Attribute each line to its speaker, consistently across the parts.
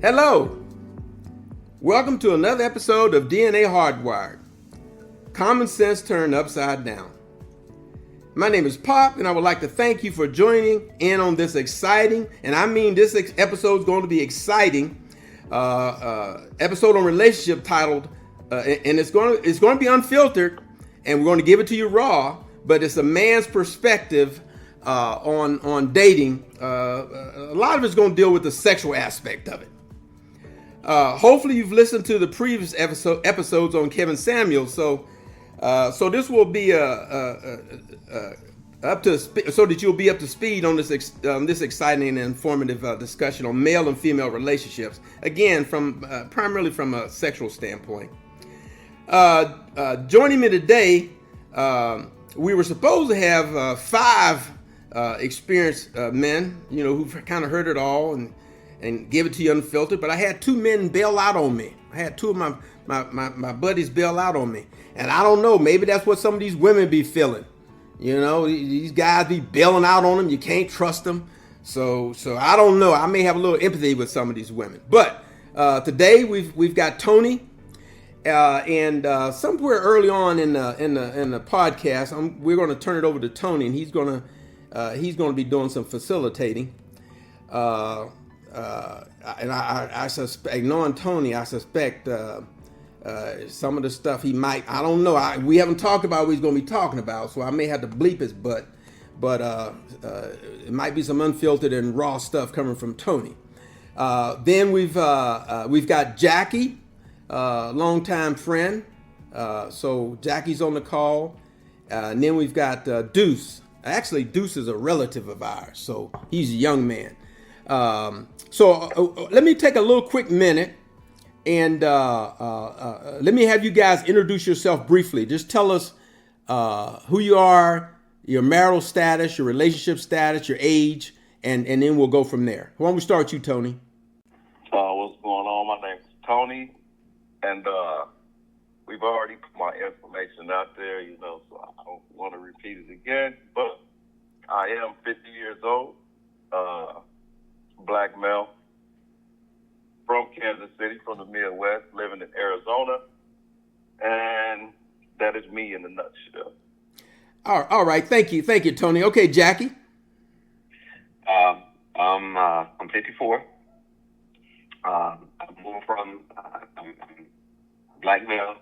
Speaker 1: Hello. Welcome to another episode of DNA Hardwired. Common sense turned upside down. My name is Pop, and I would like to thank you for joining in on this exciting, and I mean this episode is going to be exciting, episode on relationship titled, and it's going to be unfiltered, and we're going to give it to you raw, but it's a man's perspective on dating. A lot of it's going to deal with the sexual aspect of it. Hopefully you've listened to the previous episodes on Kevin Samuels, so this will be up to so that you'll be up to speed on this exciting and informative discussion on male and female relationships. Again, primarily from a sexual standpoint. Joining me today, we were supposed to have 5 experienced men, who've kind of heard it all and give it to you unfiltered. But I had 2 men bail out on me. I had 2 of my buddies bail out on me. And I don't know, maybe that's what some of these women be feeling. These guys be bailing out on them. You can't trust them. So I don't know. I may have a little empathy with some of these women. But today we've got Tony. And somewhere early on in the podcast, we're going to turn it over to Tony, and he's going to be doing some facilitating. And I suspect, knowing Tony, I suspect some of the stuff he might, I don't know. We haven't talked about what he's going to be talking about, so I may have to bleep his butt. But it might be some unfiltered and raw stuff coming from Tony. Then we've got Jackie, longtime friend. So Jackie's on the call. And then we've got Deuce. Actually, Deuce is a relative of ours, so he's a young man. So let me take a little quick minute and let me have you guys introduce yourself briefly. Just tell us who you are, your marital status, your relationship status, your age, and then we'll go from there. Why don't we start with you, Tony?
Speaker 2: What's going on? My name's Tony, and we've already put my information out there, so I don't want to repeat it again, but I am 50 years old. Black male from Kansas City, from the Midwest, living in Arizona, and that is me in a nutshell.
Speaker 1: All right, thank you, Tony. Okay, Jackie.
Speaker 3: I'm 54. I'm black male,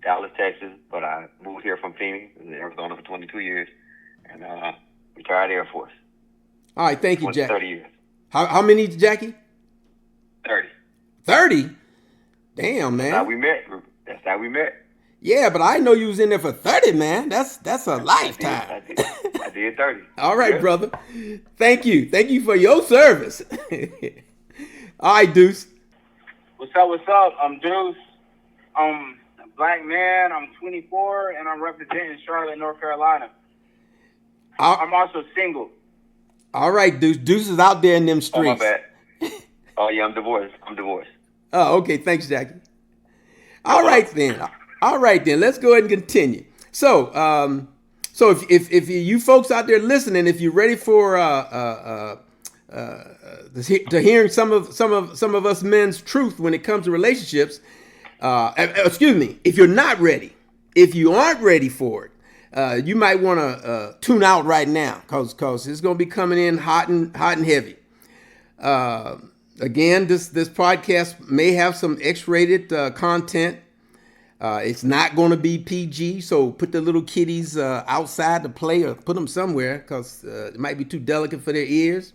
Speaker 3: Dallas, Texas, but I moved here from Phoenix, Arizona, for 22 years, and retired Air Force.
Speaker 1: All right, thank you, Jackie.
Speaker 3: 30 years.
Speaker 1: How many, Jackie?
Speaker 3: 30.
Speaker 1: 30? Damn, man.
Speaker 3: That's how we met.
Speaker 1: Yeah, but I know you was in there for 30, man. That's a lifetime.
Speaker 3: I did 30.
Speaker 1: All right, brother. Thank you. Thank you for your service. All right, Deuce.
Speaker 4: What's up? I'm Deuce. I'm a black man. I'm 24, and I'm representing Charlotte, North Carolina. I'm also single.
Speaker 1: All right, Deuce. Deuce is out there in them streets.
Speaker 3: Oh, my bad. Oh, yeah, I'm divorced.
Speaker 1: Oh, okay. Thanks, Jackie. All right, then. Let's go ahead and continue. So if you folks out there listening, if you're ready for to hearing some of us men's truth when it comes to relationships, excuse me, if you're not ready, if you aren't ready for it, you might want to tune out right now, cause it's going to be coming in hot and heavy. Again, this podcast may have some X-rated content. It's not going to be PG, so put the little kiddies outside to play or put them somewhere, cause it might be too delicate for their ears.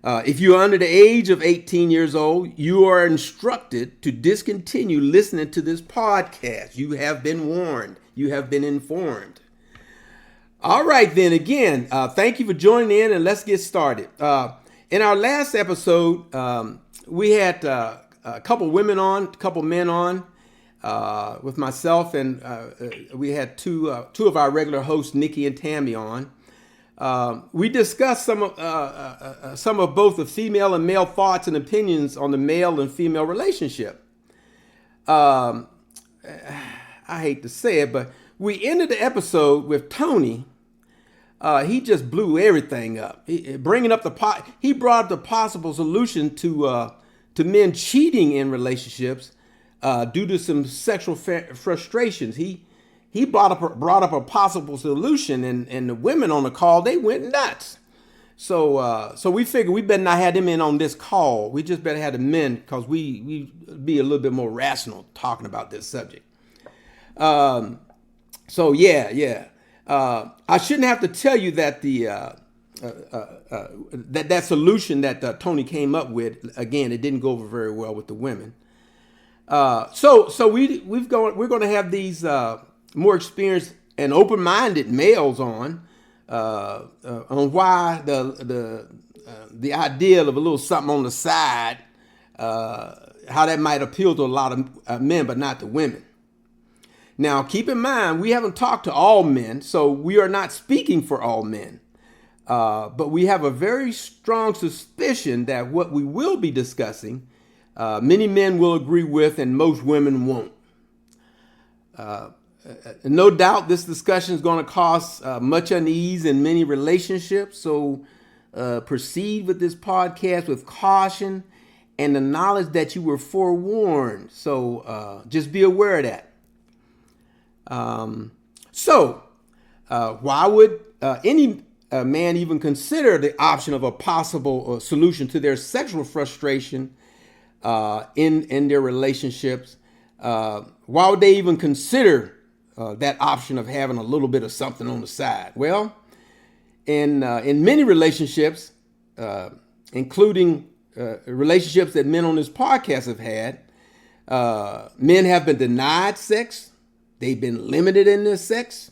Speaker 1: If you're under the age of 18 years old, you are instructed to discontinue listening to this podcast. You have been warned. You have been informed. All right, then, again, thank you for joining in, and let's get started. In our last episode, we had a couple men on with myself, and we had two of our regular hosts, Nikki and Tammy, on. We discussed some of both the female and male thoughts and opinions on the male and female relationship. I hate to say it, but we ended the episode with Tony. He just blew everything up. He brought up the possible solution to to men cheating in relationships due to some sexual frustrations. He brought up a possible solution, and the women on the call, they went nuts. So we figured we better not have them in on this call. We just better have the men, because we be a little bit more rational talking about this subject. So yeah. I shouldn't have to tell you that that solution that Tony came up with, again, it didn't go over very well with the women. So we're going to have these more experienced and open-minded males on why the idea of a little something on the side, how that might appeal to a lot of men, but not to women. Now, keep in mind, we haven't talked to all men, so we are not speaking for all men. But we have a very strong suspicion that what we will be discussing, many men will agree with and most women won't. No doubt this discussion is going to cause much unease in many relationships, so proceed with this podcast with caution and the knowledge that you were forewarned. So just be aware of that. Why would any man even consider the option of a possible solution to their sexual frustration in their relationships? Why would they even consider that option of having a little bit of something on the side? Well, in many relationships, including relationships that men on this podcast have had, men have been denied sex. They've been limited in their sex.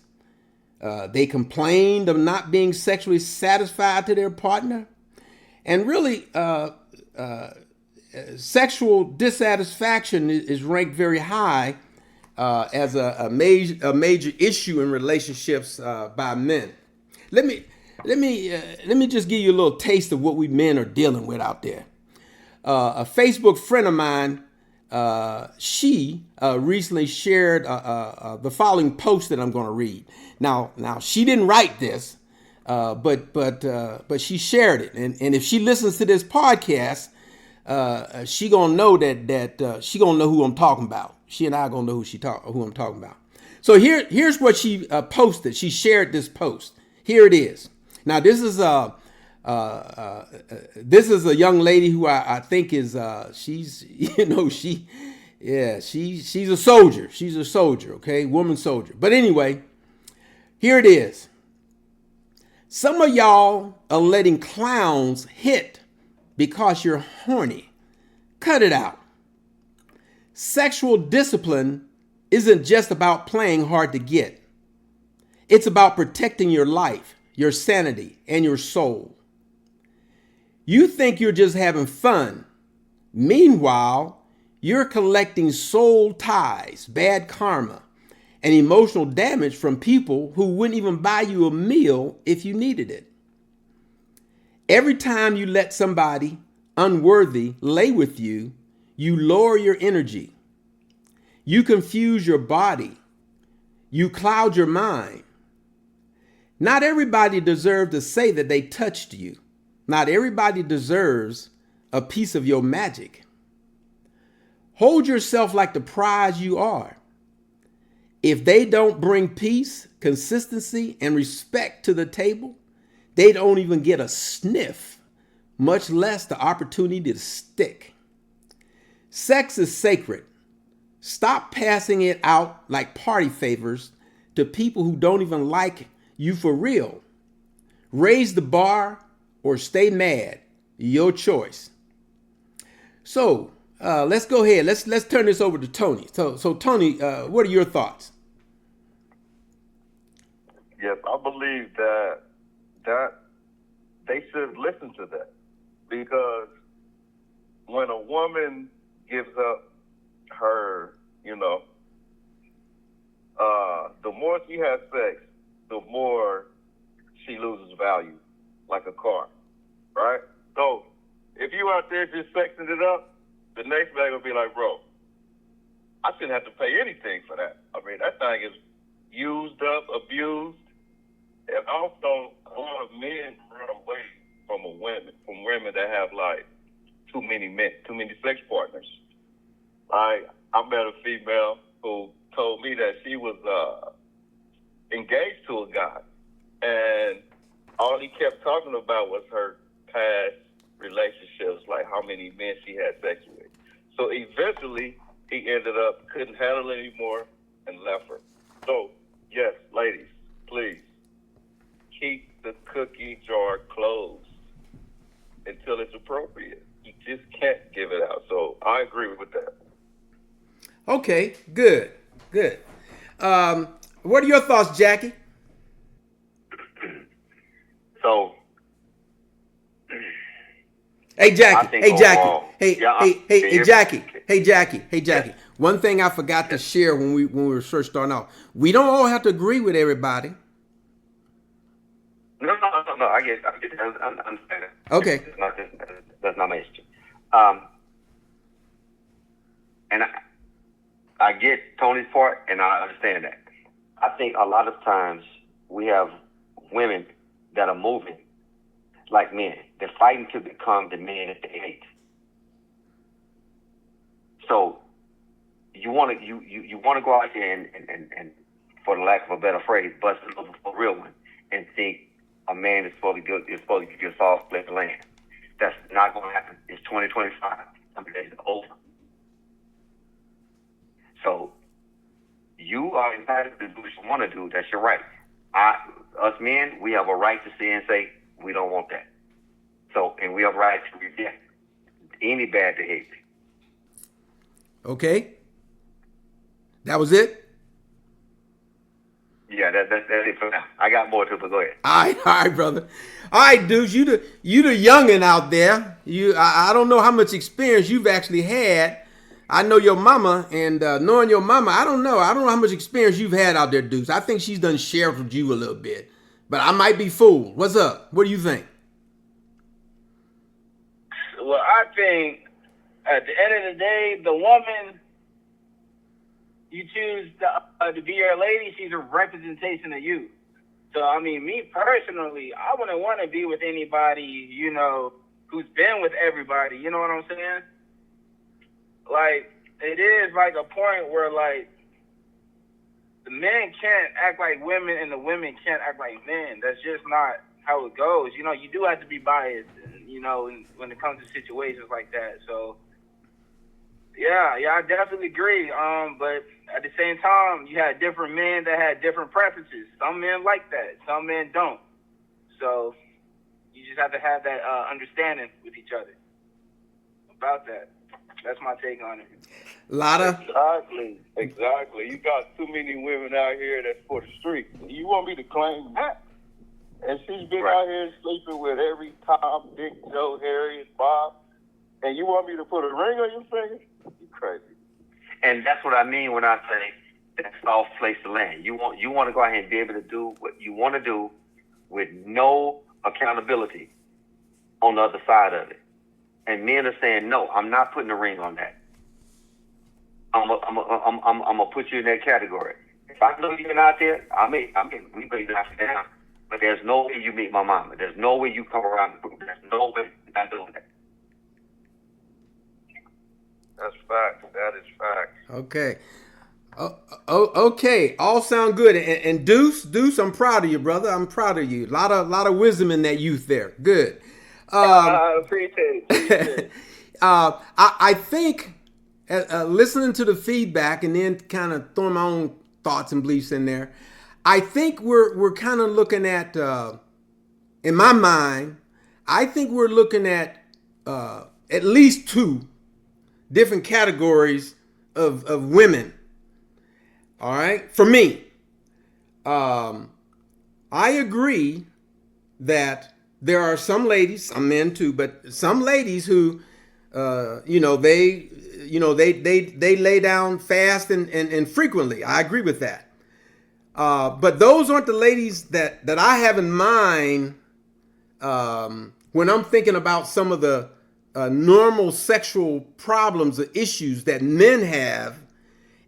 Speaker 1: They complained of not being sexually satisfied to their partner. And really, sexual dissatisfaction is ranked very high as a major issue in relationships by men. Let me just give you a little taste of what we men are dealing with out there. A Facebook friend of mine, she recently shared the following post that I'm going to read. Now she didn't write this, but she shared it, and if she listens to this podcast, she gonna know that she gonna know who I'm talking about. She and I gonna know who I'm talking about. So here's what she posted. She shared this post. Here it is. Now this is a young lady who I think is she's a soldier. She's a soldier, okay, woman soldier. But anyway, here it is. Some of y'all are letting clowns hit because you're horny. Cut it out. Sexual discipline isn't just about playing hard to get. It's about protecting your life, your sanity, and your soul. You think you're just having fun. Meanwhile, you're collecting soul ties, bad karma, and emotional damage from people who wouldn't even buy you a meal if you needed it. Every time you let somebody unworthy lay with you, you lower your energy. You confuse your body. You cloud your mind. Not everybody deserves to say that they touched you. Not everybody deserves a piece of your magic. Hold yourself like the prize you are. If they don't bring peace, consistency, and respect to the table, they don't even get a sniff, much less the opportunity to stick. Sex is sacred. Stop passing it out like party favors to people who don't even like you for real. Raise the bar or stay mad. Your choice. So let's go ahead. Let's turn this over to Tony. So Tony, what are your thoughts?
Speaker 2: Yes, I believe that they should listen to that, because when a woman gives up her, the more she has sex, the more she loses value, like a car, right? So if you out there just sexing it up, the next man will be like, bro, I shouldn't have to pay anything for that. I mean, that thing is used up, abused. And also, a lot of men run away from women that have like too many men, too many sex partners. I met a female who told me that she was engaged to a guy, and all he kept talking about was her past relationships, like how many men she had sex with. So eventually, he ended up couldn't handle it anymore and left her. So, yes, ladies, please keep the cookie jar closed until it's appropriate. You just can't give it out. So I agree with that.
Speaker 1: Okay, good. What are your thoughts, Jackie?
Speaker 3: So,
Speaker 1: Hey, Jackie. Hey, Jackie.
Speaker 3: Overall,
Speaker 1: Hey, Jackie. Yeah. One thing I forgot to share when we were first starting off, we don't all have to agree with everybody.
Speaker 3: No. I get I understand that.
Speaker 1: Okay.
Speaker 3: That's not my issue. And I get Tony's part, and I understand that. I think a lot of times we have women that are moving like men. They're fighting to become the men that they hate. So you want to go out there and for the lack of a better phrase, bust a little for a real one, and think a man is supposed to give you a soft split of land. That's not going to happen. It's 2025. Some days are over. So you are entitled to do what you want to do. That's your right. Us men, we have a right to say and say we don't want that. So, and we have a right to reject any bad behavior.
Speaker 1: Okay. That was it?
Speaker 3: Yeah, that's it for now. I got more to, but go ahead.
Speaker 1: All right, brother. All right, dudes, you the youngin' out there. I don't know how much experience you've actually had. I know your mama, and knowing your mama, I don't know how much experience you've had out there, dudes. I think she's done shared with you a little bit, but I might be fooled. What's up? What do you think?
Speaker 4: Well, I think at the end of the day, the woman you choose to be your lady, she's a representation of you. So, I mean, me personally, I wouldn't want to be with anybody, who's been with everybody. You know what I'm saying? Like, it is like a point where, like, the men can't act like women and the women can't act like men. That's just not how it goes. You do have to be biased, when it comes to situations like that. So, yeah, I definitely agree. But at the same time, you had different men that had different preferences. Some men like that. Some men don't. So you just have to have that understanding with each other about that. That's my take on it.
Speaker 1: Lotta?
Speaker 2: Exactly. You got too many women out here that's for the street. You want me to claim that? And she's been out here sleeping with every Tom, Dick, Joe, Harry, and Bob. And you want me to put a ring on your finger? You crazy.
Speaker 3: And that's what I mean when I say that's off place to land. You want to go ahead and be able to do what you want to do with no accountability on the other side of it. And men are saying, no, I'm not putting a ring on that. I'm gonna put you in that category. If I know you're out there, we may knock you down. But there's no way you meet my mama. There's no way you come around the group. There's no way you're not doing that.
Speaker 2: That's fact. That is fact.
Speaker 1: Okay. Okay. All sound good. And Deuce, I'm proud of you, brother. I'm proud of you. A lot of wisdom in that youth there. Good.
Speaker 4: I appreciate it.
Speaker 1: I think listening to the feedback and then kind of throwing my own thoughts and beliefs in there, I think we're kind of looking at, in my mind, I think we're looking at least two different categories of women. All right. For me, I agree that there are some ladies, some men too, but some ladies who, they lay down fast and frequently. I agree with that. But those aren't the ladies that I have in mind when I'm thinking about some of the normal sexual problems or issues that men have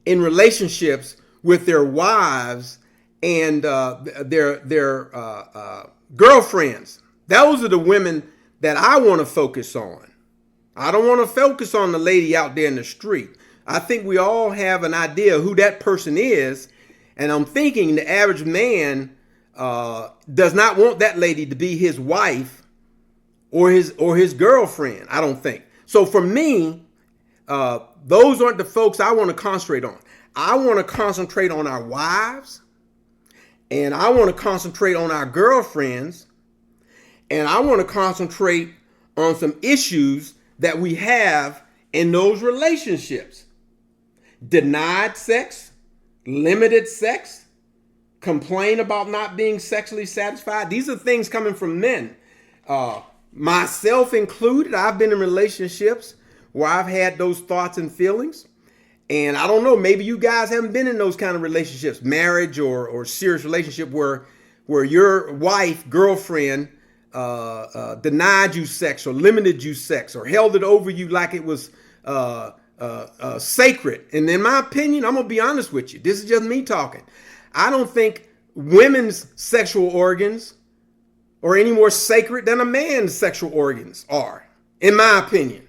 Speaker 1: in relationships with their wives and their girlfriends. Those are the women that I want to focus on. I don't want to focus on the lady out there in the street. I think we all have an idea of who that person is, and I'm thinking the average man does not want that lady to be his wife or his girlfriend. I don't think so. For me, those aren't the folks I want to concentrate on. I want to concentrate on our wives, and I want to concentrate on our girlfriends, and I want to concentrate on some issues that we have in those relationships. Denied sex, limited sex, complain about not being sexually satisfied. These are things coming from men. Myself included, I've been in relationships where I've had those thoughts and feelings. And I don't know, maybe you guys haven't been in those kind of relationships, marriage or serious relationship where your wife, girlfriend, denied you sex or limited you sex or held it over you like it was sacred. And in my opinion, I'm gonna be honest with you. This is just me talking. I don't think women's sexual organs are any more sacred than a man's sexual organs are, in my opinion.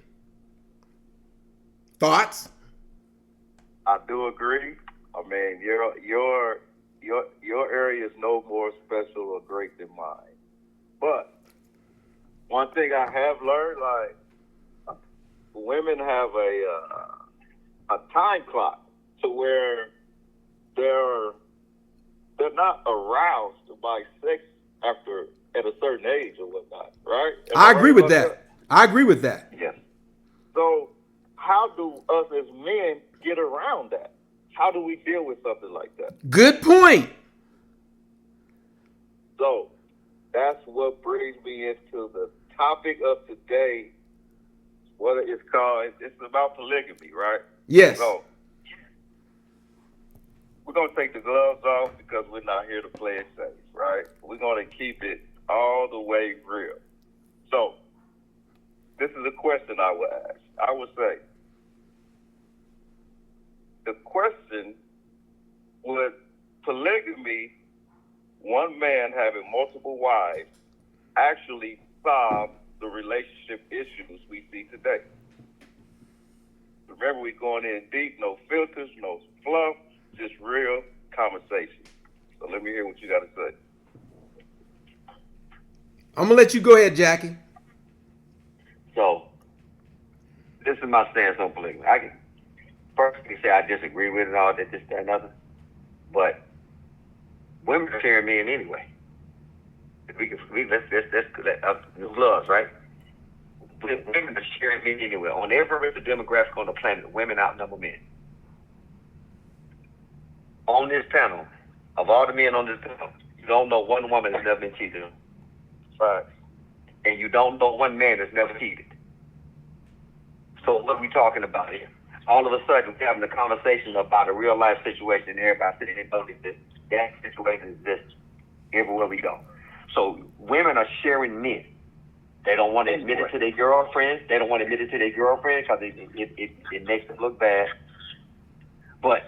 Speaker 1: Thoughts?
Speaker 2: I do agree. I mean, your area is no more special or great than mine. But one thing I have learned, like, women have a time clock to where they're not aroused by sex at a certain age or whatnot, right?
Speaker 1: I agree with that. I agree with that.
Speaker 3: Yes.
Speaker 2: So how do us as men get around that? How do we deal with something like that?
Speaker 1: Good point.
Speaker 2: So that's what brings me into the topic of today. What it's called, it's about polygamy, right?
Speaker 1: Yes.
Speaker 2: So we're going to take the gloves off because we're not here to play it safe, right? We're going to keep it all the way real. So this is a question I would ask. I would say, the question, would polygamy, one man having multiple wives, actually solve the relationship issues we see today? Remember, we're going in deep, no filters, no fluff, just real conversation. So let me hear what you got to say.
Speaker 1: I'm going to let you go ahead, Jackie.
Speaker 3: So, this is my stance on polygamy. I can personally say I disagree with it all, that, this, that, and other. But women are sharing men anyway. Let's gloves, right? Women are sharing men anyway. On every demographic on the planet, women outnumber men. On this panel, of all the men on this panel, you don't know one woman that's never been cheated on.
Speaker 2: Right.
Speaker 3: And you don't know one man that's never cheated. So what are we talking about here? All of a sudden, we're having a conversation about a real life situation, and everybody saying that situation exists everywhere we go. So women are sharing men. They don't want to admit it to their girlfriends. They don't want to admit it to their girlfriends because it makes them look bad. But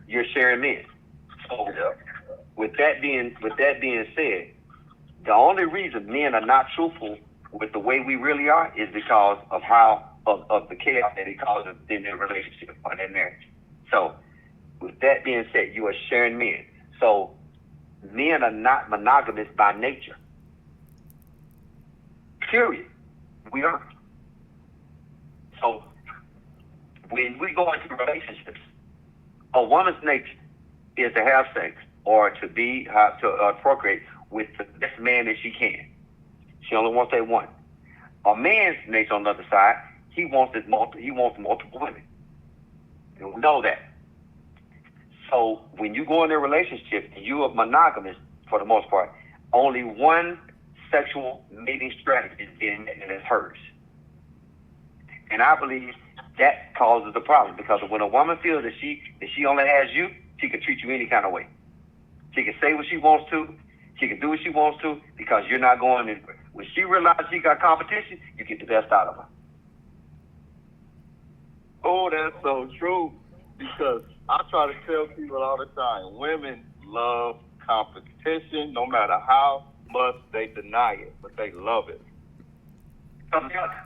Speaker 3: you're sharing men. So with that being said, the only reason men are not truthful with the way we really are is because of of the chaos that it causes in their relationship or their marriage. So with that being said, you are sharing men. So men are not monogamous by nature. Period. We aren't. So when we go into relationships, a woman's nature is to have sex or to procreate with the best man that she can. She only wants that one. A man's nature on the other side, he wants multiple women. You know that. So when you go in a relationship and you are monogamous for the most part, only one sexual mating strategy is being met, and it's hers. And I believe that causes the problem, because when a woman feels that she only has you, she can treat you any kind of way. She can say what she wants to. She can do what she wants to because you're not going anywhere. When she realizes she got competition, you get the best out of her.
Speaker 2: Oh, that's so true. Because I try to tell people all the time, women love competition, no matter how much they deny it, but they love it.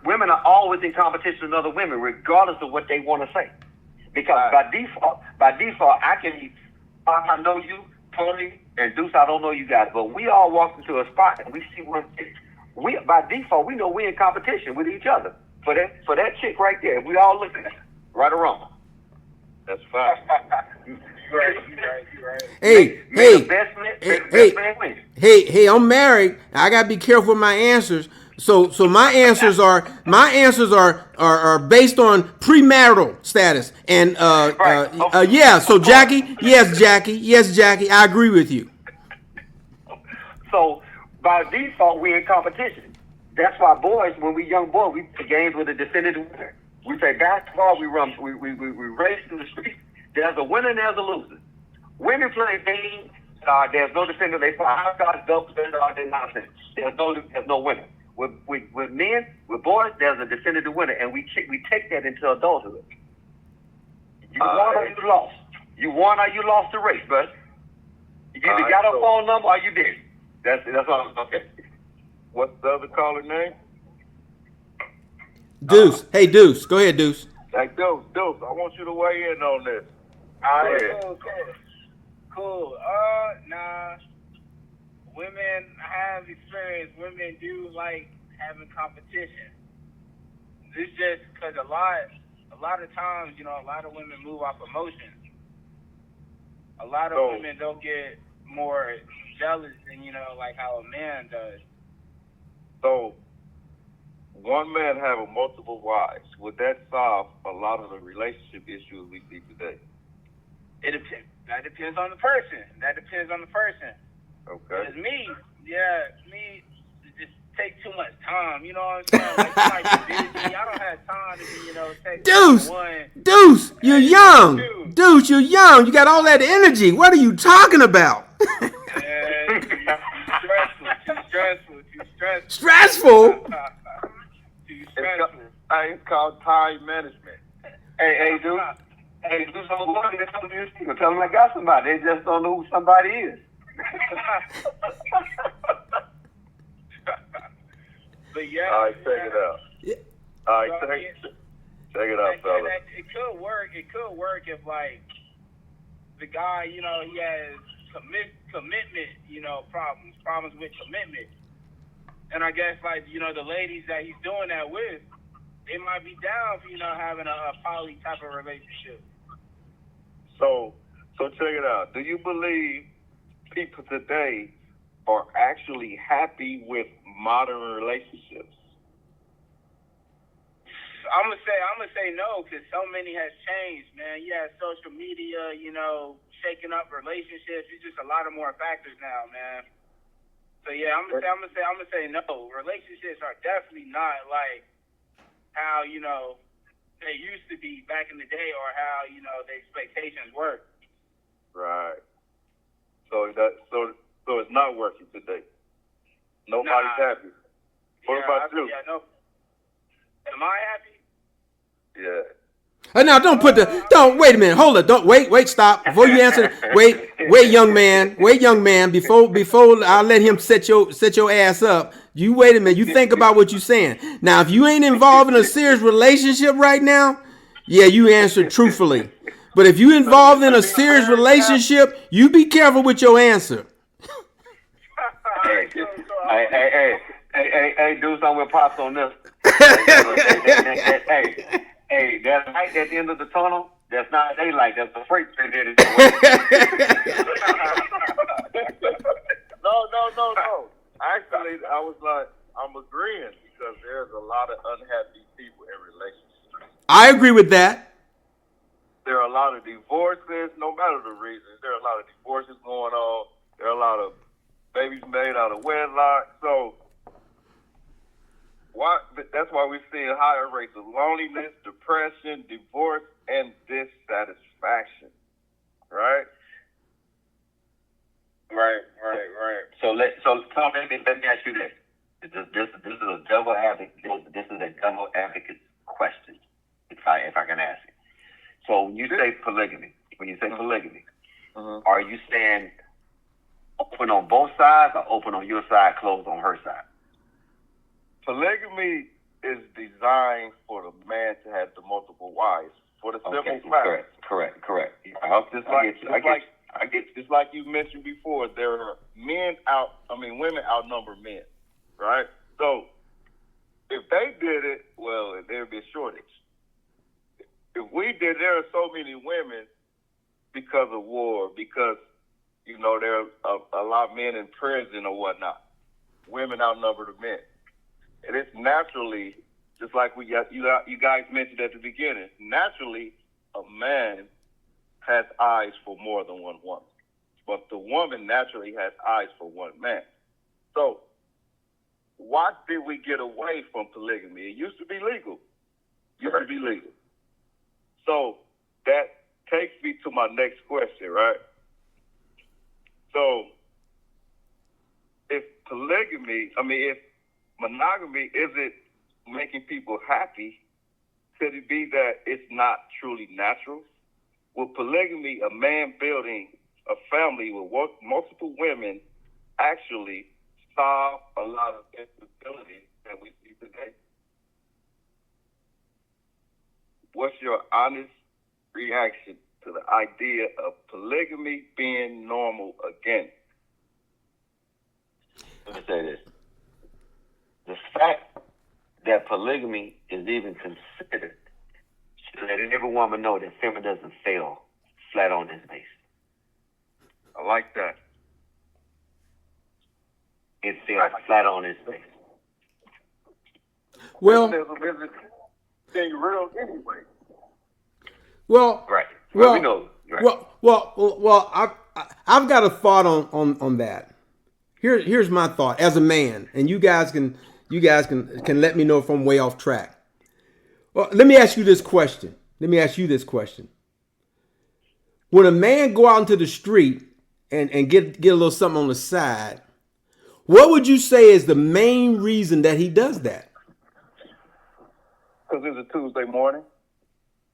Speaker 3: Women are always in competition with other women, regardless of what they want to say. Because by default, I know you, Tony, and Deuce, I don't know you guys, but we all walk into a spot and we see one chick. By default, we know we're in competition with each other. For that chick right there, we all look at it, right or wrong.
Speaker 2: That's fine.
Speaker 4: You're right.
Speaker 1: Hey, I'm married. I gotta be careful with my answers. So my answers are based on premarital status. And yeah. So Jackie, yes, Jackie, I agree with you.
Speaker 3: So by default, we're in competition. That's why boys, when we young boys, we play games with a definitive winner. We play basketball. We race in the street. There's a winner and there's a loser. Women play games. There's no definitive. They play high shots, double they're nonsense. There's no winner. With men, with boys, there's a definitive winner, and we take that into adulthood. You won or you lost. You won or you lost the race, but you either got a phone number or you didn't. That's all. Okay.
Speaker 2: What's the other caller name?
Speaker 1: Deuce. Hey, Deuce. Go ahead, Deuce.
Speaker 2: Hey, Deuce, I want you to weigh in on this.
Speaker 4: All right, cool. Nah. Women, I have experience. Women do like having competition. It's just because a lot of times, a lot of women move off emotions. A lot of women don't get more jealous than, like how a man does.
Speaker 2: So, one man having multiple wives, would that solve a lot of the relationship issues we see today?
Speaker 4: It depends. That depends on the person.
Speaker 2: Okay.
Speaker 4: Because me, it just take too much time. You know what I'm saying? Like, you might be busy. I don't have time to be, take
Speaker 1: Deuce, you're young. Deuce, you're young. You got all that energy. What are you talking about?
Speaker 4: Too stressful.
Speaker 1: Stressful?
Speaker 4: Too stressful.
Speaker 2: It's called time management.
Speaker 3: Hey, dude. Hey, do something more than tell them you tell them I got somebody. They just don't know who somebody is.
Speaker 4: But yeah.
Speaker 2: All right, check it out.
Speaker 1: Yeah.
Speaker 2: All right, check it out, fellas.
Speaker 4: It could work. It could work if, like, the guy, he has commitment, problems with commitment. And I guess, like, the ladies that he's doing that with, they might be down for, having a poly type of relationship.
Speaker 2: So check it out. Do you believe people today are actually happy with modern relationships?
Speaker 4: I'm gonna say no, because so many has changed, man. You have social media, shaking up relationships. It's just a lot of more factors now, man. So yeah, I'm gonna say no. Relationships are definitely not like how they used to be back in the day, or how the expectations were.
Speaker 2: Right. So it's not working today. Nobody's happy. What about you?
Speaker 4: Yeah, no. Am I happy?
Speaker 2: Yeah.
Speaker 1: Now wait a minute, hold it, wait, stop. Before you answer, wait, young man, before I'll let him set your ass up. You wait a minute, you think about what you're saying. Now, if you ain't involved in a serious relationship right now, yeah, you answered truthfully. But if you involved in a serious relationship, you be careful with your answer.
Speaker 3: Hey, do something with Pops on this. Hey, that light at the end of the tunnel, that's not daylight, that's the freight train there.
Speaker 2: No. Actually, I was like, I'm agreeing, because there's a lot of unhappy people in relationships.
Speaker 1: I agree with that.
Speaker 2: There are a lot of divorces, no matter the reasons. There are a lot of divorces going on. There are a lot of babies made out of wedlock. So that's why we're seeing higher rates of loneliness, depression, divorce, and dissatisfaction. Right? Right.
Speaker 3: So Tom, let me ask you this. This is a double advocate. This is a double advocate question, if I can ask it. So when you say polygamy, are you saying open on both sides, or open on your side, closed on her side?
Speaker 2: Polygamy is designed for the man to have the multiple wives. For the simple fact.
Speaker 3: Correct.
Speaker 2: Just like you mentioned before, there are women outnumber men, right? So if they did it, well, there'd be a shortage. If we did, there are so many women because of war, because there are a lot of men in prison or whatnot. Women outnumber the men, and it's naturally, just like you guys mentioned at the beginning. Naturally, a man has eyes for more than one woman, but the woman naturally has eyes for one man. So, why did we get away from polygamy? It used to be legal. So that takes me to my next question, right? So, if monogamy isn't making people happy, could it be that it's not truly natural? With polygamy, a man building a family with multiple women actually solve a lot of instability that we see today? What's your honest reaction to the idea of polygamy being normal again?
Speaker 3: Let me say this. The fact that polygamy is even considered should let every woman know that feminism doesn't fail flat on this base.
Speaker 2: I like that.
Speaker 3: It fails flat on its base.
Speaker 1: Well,
Speaker 2: feminism isn't being real anyway.
Speaker 1: Well,
Speaker 3: right.
Speaker 1: Well,
Speaker 3: we know. Right.
Speaker 1: Well. I've got a thought on that. Here's my thought as a man, and you guys can let me know if I'm way off track. Well, let me ask you this question. When a man go out into the street and get a little something on the side, what would you say is the main reason that he does that?
Speaker 2: Because it's a Tuesday morning.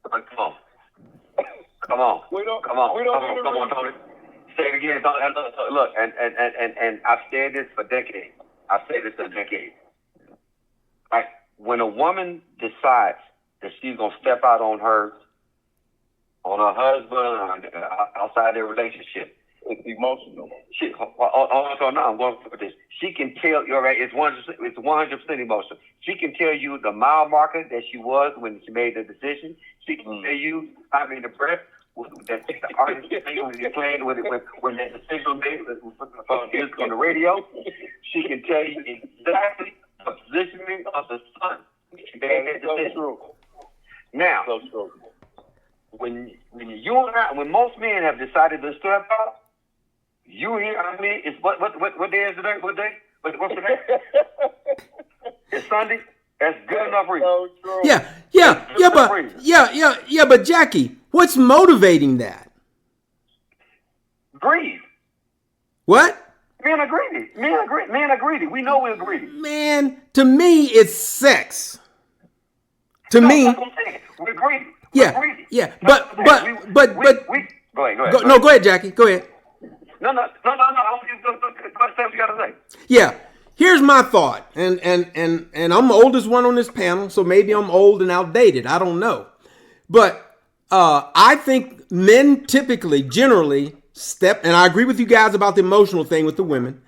Speaker 3: Come on. Come on, Tony. Say it again. Look, and I've said this for decades. Right? When a woman decides that she's gonna step out on her husband outside their relationship,
Speaker 2: it's emotional.
Speaker 3: I'm going for this. She can tell you're right. It's 100% emotional. She can tell you the mile marker that she was when she made the decision. She can tell you how many the breath that the artist was playing with it when that decision made on the radio. She can tell you exactly the positioning of the sun. She made that decision. Now, when most men have decided to step out, it's what day is today? What's today? It's Sunday. That's good enough reason.
Speaker 1: But Jackie, what's motivating that?
Speaker 3: Greed.
Speaker 1: What?
Speaker 3: Men are greedy. We know we're greedy.
Speaker 1: Man, to me, it's sex. To me,
Speaker 3: we're greedy.
Speaker 1: Yeah. But go ahead. Go ahead, Jackie. Go ahead.
Speaker 3: No. I want you to say what you got to say.
Speaker 1: Yeah. Here's my thought, and I'm the oldest one on this panel, so maybe I'm old and outdated. I don't know, but I think men typically, generally step, and I agree with you guys about the emotional thing with the women,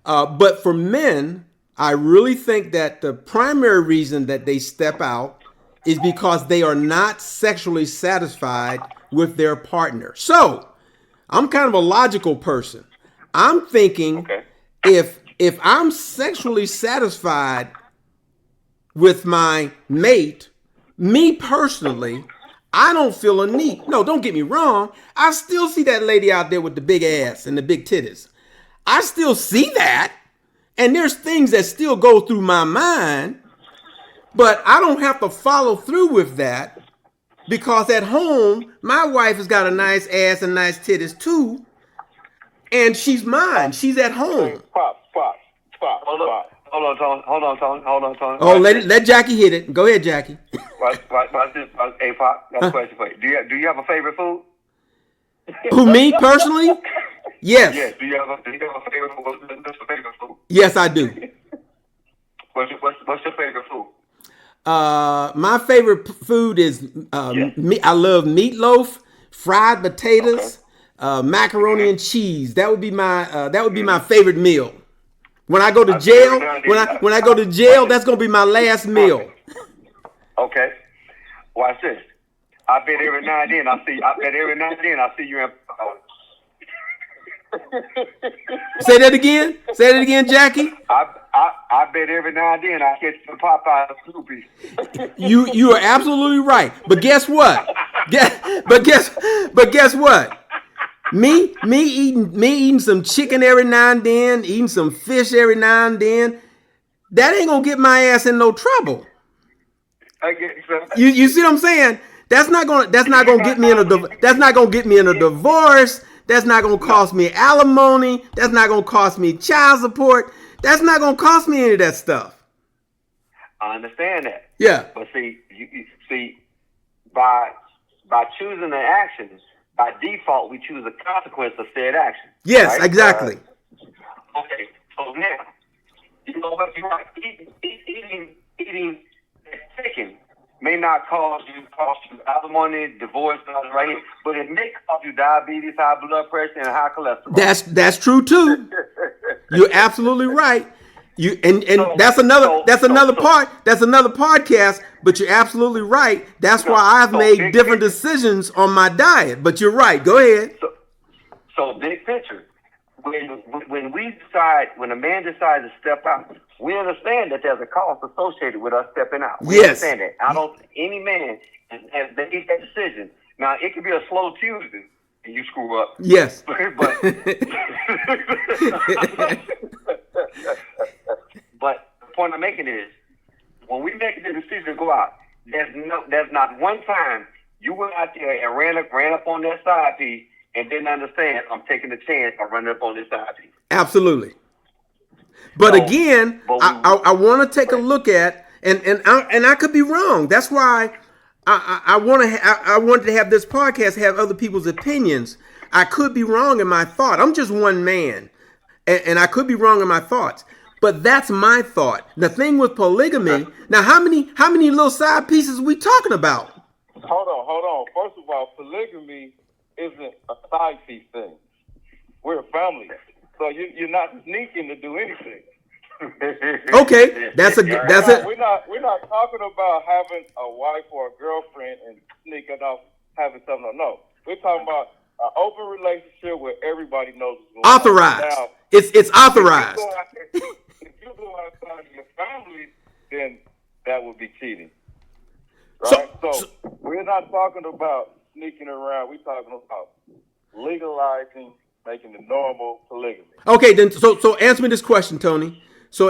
Speaker 1: but for men, I really think that the primary reason that they step out is because they are not sexually satisfied with their partner. So I'm kind of a logical person. I'm thinking if I'm sexually satisfied with my mate, me personally, I don't feel a need. No, don't get me wrong. I still see that lady out there with the big ass and the big titties. I still see that. And there's things that still go through my mind, but I don't have to follow through with that because at home, my wife has got a nice ass and nice titties too. And she's mine. She's at home.
Speaker 2: Pop.
Speaker 3: Hold on, Tony.
Speaker 1: Oh, let Jackie hit it. Go ahead, Jackie.
Speaker 3: Watch this. Hey, Pop, got a question for you. Do you have a favorite food?
Speaker 1: Who, me personally? Yes.
Speaker 3: Yes. Do you have a favorite food? What's your favorite food?
Speaker 1: Yes, I do.
Speaker 3: What's your favorite food?
Speaker 1: My favorite food is I love meatloaf, fried potatoes, macaroni and cheese. That would be my favorite meal. When I go to jail, when I go to jail, that's gonna be my last meal.
Speaker 3: Okay. Watch this. I bet every now and then I see you in.
Speaker 1: Say that again. Say that again, Jackie.
Speaker 3: I bet every now and then I catch some Popeye Snoopy.
Speaker 1: You are absolutely right. But guess what? Guess what? Me eating some chicken every now and then, eating some fish every now and then. That ain't gonna get my ass in no trouble.
Speaker 3: I get
Speaker 1: You see what I'm saying? That's not gonna get me in a divorce. That's not gonna cost me alimony. That's not gonna cost me child support. That's not gonna cost me any of that stuff.
Speaker 3: I understand that.
Speaker 1: Yeah.
Speaker 3: But see, by choosing the actions, by default, we choose the consequence of said action.
Speaker 1: Yes,
Speaker 3: right?
Speaker 1: exactly.
Speaker 3: Okay, so now, you know what? You're right. Eating chicken may not cost you alimony, divorce, and all that right here, but it may cause you diabetes, high blood pressure, and high cholesterol.
Speaker 1: That's true too. You're absolutely right. That's another podcast, but you're absolutely right. That's why I've made different decisions on my diet. But you're right. Go ahead.
Speaker 3: So big picture. When a man decides to step out, we understand that there's a cost associated with us stepping out. We understand that. I don't. Any man has made that decision. Now it could be a slow Tuesday and you screw up.
Speaker 1: Yes.
Speaker 3: But the point I'm making is, when we make the decision to go out, there's not one time you went out there and ran up on that side piece and didn't understand I'm taking a chance of running up on this side piece.
Speaker 1: Absolutely. But again, I want to take a look at, and I could be wrong. That's why I wanted to have this podcast, have other people's opinions. I could be wrong in my thought. I'm just one man, and I could be wrong in my thoughts. But that's my thought. The thing with polygamy. Now, how many little side pieces are we talking about?
Speaker 2: Hold on. First of all, polygamy isn't a side piece thing. We're a family, so you're not sneaking to do anything.
Speaker 1: Okay, that's it.
Speaker 2: We're not talking about having a wife or a girlfriend and sneaking off having something. No, we're talking about an open relationship where everybody knows what's going
Speaker 1: authorized.
Speaker 2: on. Now,
Speaker 1: it's authorized.
Speaker 2: If you go outside of your family, then that would be cheating. Right? So we're not talking about sneaking around. We're talking about legalizing, making the normal polygamy.
Speaker 1: Okay, then so answer me this question, Tony. So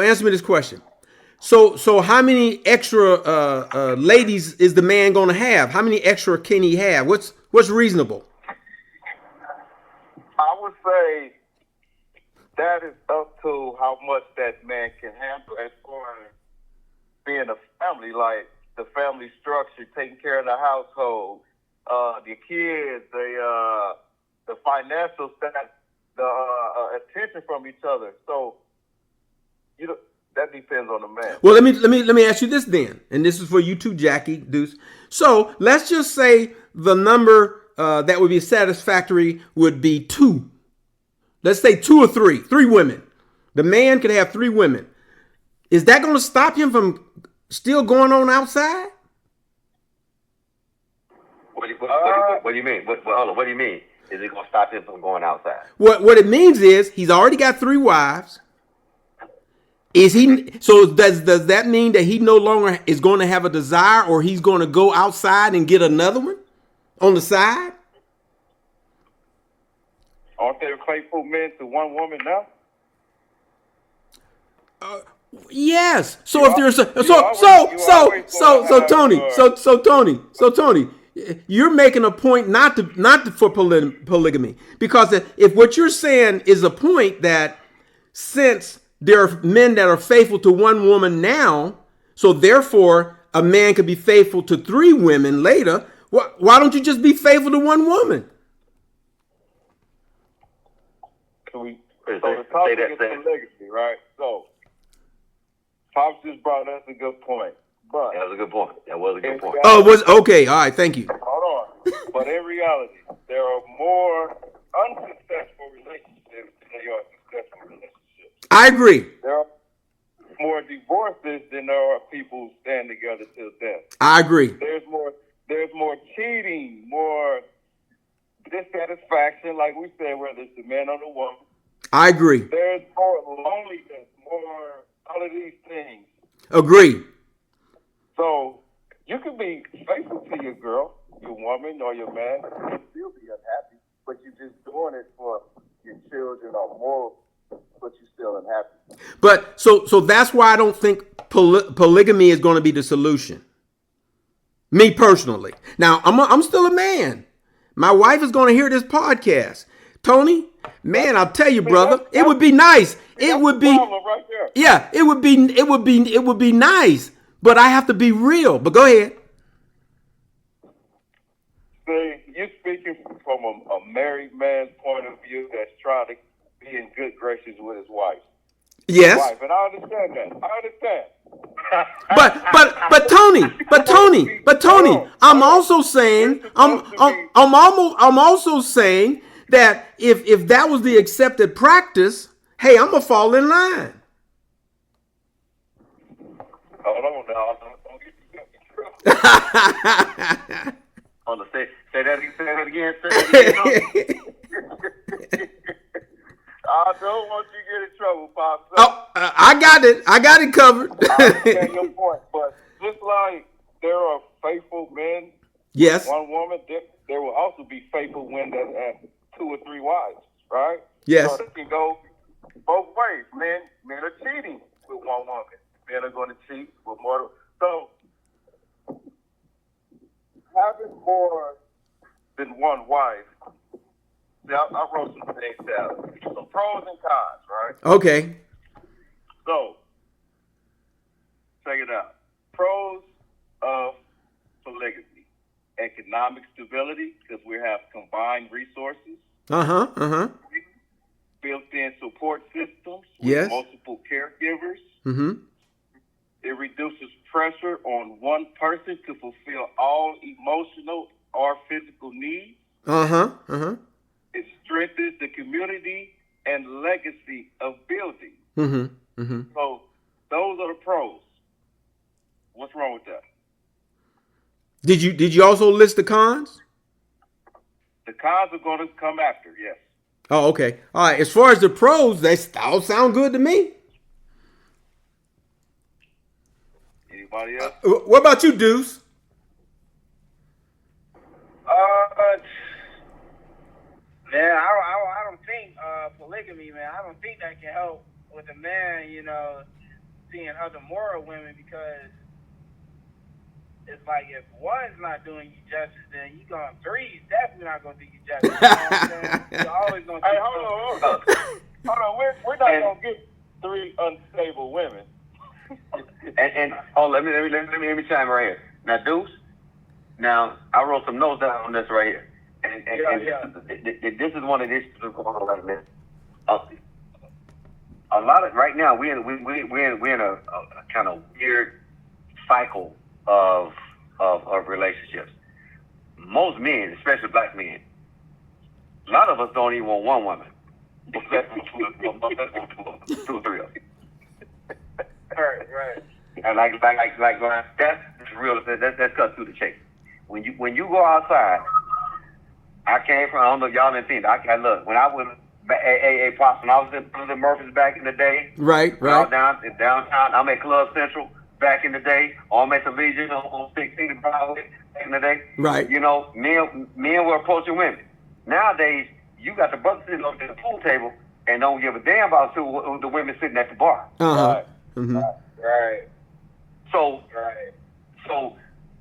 Speaker 1: how many extra ladies is the man going to have? How many extra can he have? What's reasonable?
Speaker 2: I would say that is up to how much that man can handle as far as being a family, like the family structure, taking care of the household, the kids, the financial status, the attention from each other. So that depends on the man.
Speaker 1: Well, let me ask you this then, and this is for you too, Jackie Deuce. So let's just say the number that would be satisfactory would be 2. Let's say 2 or 3 women. The man could have 3 women. Is that going to stop him from still going on outside?
Speaker 3: What do you mean? What do you mean? Is it going to stop him from going outside?
Speaker 1: What it means is he's already got 3 wives. Is he? So does that mean that he no longer is going to have a desire, or he's going to go outside and get another one on the side?
Speaker 2: Aren't there faithful men to one woman now?
Speaker 1: Yes. So if there's Tony, you're making a point not for polygamy, because if what you're saying is a point that since there are men that are faithful to one woman now, so therefore a man could be faithful to 3 women later, why don't you just be faithful to one woman?
Speaker 2: So the topic is polygamy, right? So Pops just brought us a good point. But
Speaker 3: That was a good point.
Speaker 1: Oh, it was okay. All right, thank you.
Speaker 2: hold on. But in reality, there are more unsuccessful relationships than there are successful relationships.
Speaker 1: I agree.
Speaker 2: There are more divorces than there are people who stand together till death.
Speaker 1: I agree.
Speaker 2: There's more cheating, more dissatisfaction, like we said, whether it's the man or the woman.
Speaker 1: I agree.
Speaker 2: There's more loneliness, more all of these things.
Speaker 1: Agree.
Speaker 2: So you can be faithful to your girl, your woman, or your man, and still be unhappy, but you're just doing it for your children or more, but you're still unhappy.
Speaker 1: But so that's why I don't think polygamy is going to be the solution. Me personally. Now I'm still a man. My wife is going to hear this podcast. Tony, man, I'll tell you, brother, it would be nice. It would be,
Speaker 2: right there.
Speaker 1: yeah, it would be nice. But I have to be real. But go ahead.
Speaker 2: See, you're speaking from a married man's point of view that's trying to be in good graces with his wife.
Speaker 1: Yes.
Speaker 2: Wife, and I understand that. I understand.
Speaker 1: But Tony, I'm also saying I'm also saying that if that was the accepted practice, hey, I'm gonna fall in line.
Speaker 2: Hold on now. Don't get me
Speaker 3: Hold on, say that again.
Speaker 2: I don't want you to get in trouble, Pop.
Speaker 1: Oh, I got it covered.
Speaker 2: I understand your point, but just like there are faithful men,
Speaker 1: Yes.
Speaker 2: one woman, there will also be faithful men that have 2 or 3 wives, right?
Speaker 1: Yes.
Speaker 2: So it can go both ways. Men are cheating with one woman. Men are going to cheat with more. So having more than one wife. See, I wrote some things down. Some pros and cons, right?
Speaker 1: Okay.
Speaker 2: So, check it out. Pros of polygamy: economic stability, because we have combined resources. Built-in support systems with
Speaker 1: Yes.
Speaker 2: multiple caregivers.
Speaker 1: Mm-hmm.
Speaker 2: It reduces pressure on one person to fulfill all emotional or physical needs. It strengthens the community and legacy of building. So those are the pros. What's wrong with that?
Speaker 1: Did you also list the cons?
Speaker 2: The cons are going to come after, yes.
Speaker 1: Oh, okay. All right. As far as the pros, they all sound good to me.
Speaker 2: Anybody else?
Speaker 1: What about you, Deuce?
Speaker 4: Man, I don't think polygamy, man. I don't think that can help with a man, seeing other moral women, because it's like if one's not doing you justice, then you going 3's definitely not going to do you justice. You know what I'm saying? You're always going to.
Speaker 2: Hey, hold on. We're not going to get 3 unstable women.
Speaker 3: and let me chime right here. Now, Deuce. Now, I wrote some notes down on this right here, and this is one of these. A lot of right now we're in a kind of weird cycle of relationships. Most men, especially black men, a lot of us don't even want one woman. Two or 3 of them.
Speaker 4: Right.
Speaker 3: And like that's real. That's cut through the chase. When you go outside, I came from. I don't know if y'all didn't see it. I look when I was Pops, when I was in Murphy's back in the day.
Speaker 1: Right.
Speaker 3: Downtown. I'm at Club Central back in the day. I'm at the Legion on 16th Broadway back in the day.
Speaker 1: Right.
Speaker 3: Men were approaching women. Nowadays, you got the brothers sitting at the pool table and don't give a damn about the women sitting at the bar.
Speaker 2: Right.
Speaker 4: Right.
Speaker 3: So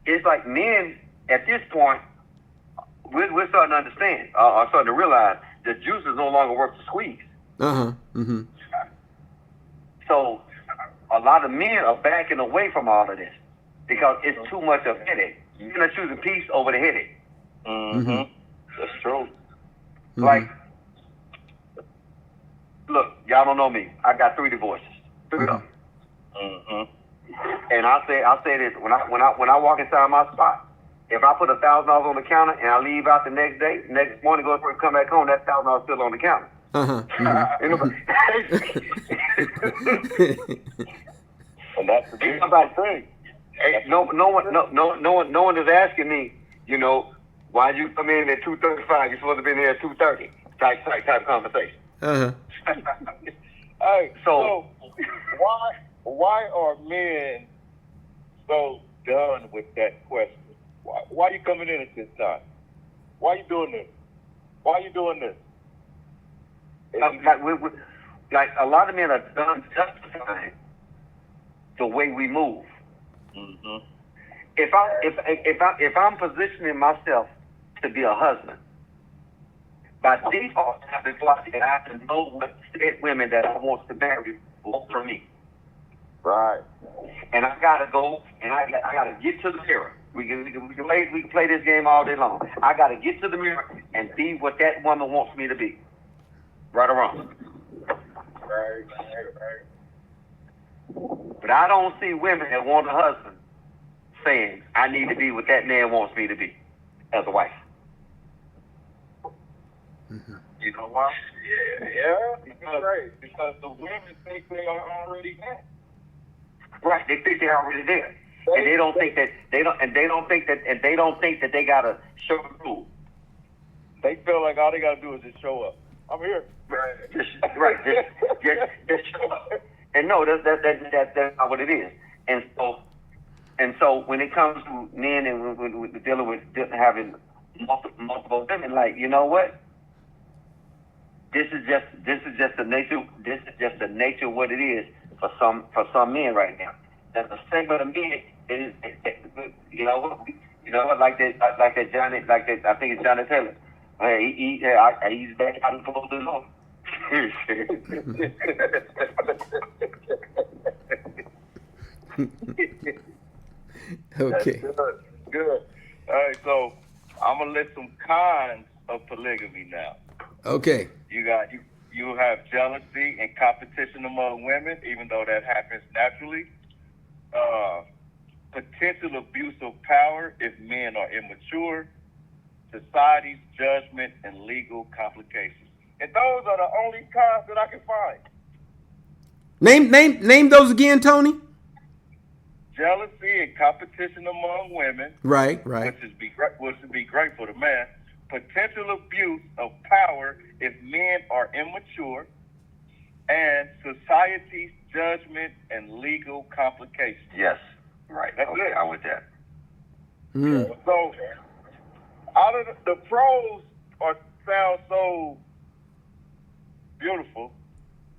Speaker 3: it's like men at this point, we're starting to understand, or starting to realize the juice is no longer worth the squeeze. So a lot of men are backing away from all of this because it's too much of a headache. You're not choosing peace over the headache.
Speaker 2: That's true.
Speaker 3: Like, look, y'all don't know me. I got 3 divorces. 3 of them. And I'll say this when I walk inside my spot. If I put $1,000 on the counter and I leave out the next morning, go to work, come back home, that $1,000 still on the counter.
Speaker 2: And that's the big thing.
Speaker 3: No one is asking me, why you come in at 2:35? You're supposed to be in here at 2:30. Type conversation.
Speaker 2: Hey, so why are men so done with that question? Why you coming in at this time? Why you doing this? Why you doing this?
Speaker 3: Like a lot of men are done justifying the way we move.
Speaker 2: Mm-hmm.
Speaker 3: If I'm positioning myself to be a husband, by default, I have to know what said women that I want to marry want from me.
Speaker 2: Right.
Speaker 3: And I gotta go and I gotta get to the mirror. We can play this game all day long. I gotta get to the mirror and be what that woman wants me to be. Right or wrong.
Speaker 2: Right.
Speaker 3: But I don't see women that want a husband saying, I need to be what that man wants me to be as a wife.
Speaker 2: Mm-hmm. You know why? Yeah. Because the women think they are already there.
Speaker 3: Right, they think they're already there. And they don't think that they gotta show the rules.
Speaker 2: They feel like all they gotta do is just show up. I'm here.
Speaker 3: Just show up. And no, that's not what it is. And so when it comes to men and when dealing with having multiple women, like, you know what? This is just the nature. This is just the nature of what it is for some men right now. And the segment of men is, like that Johnny, like that, I think it's Johnny Taylor. He's back out and closed the door.
Speaker 1: Okay.
Speaker 2: Good. All right, so I'm gonna list some cons of polygamy now.
Speaker 1: Okay.
Speaker 2: You have jealousy and competition among women, even though that happens naturally. Potential abuse of power if men are immature. Society's judgment and legal complications. And those are the only cons that I can find.
Speaker 1: Name those again, Tony.
Speaker 2: Jealousy and competition among women.
Speaker 1: Right.
Speaker 2: Which would be great for the man. Potential abuse of power if men are immature, and society's judgment and legal complications.
Speaker 3: Yes, right.
Speaker 2: That's
Speaker 3: okay,
Speaker 2: it.
Speaker 3: I'm with that.
Speaker 2: So, out of the pros sound so beautiful: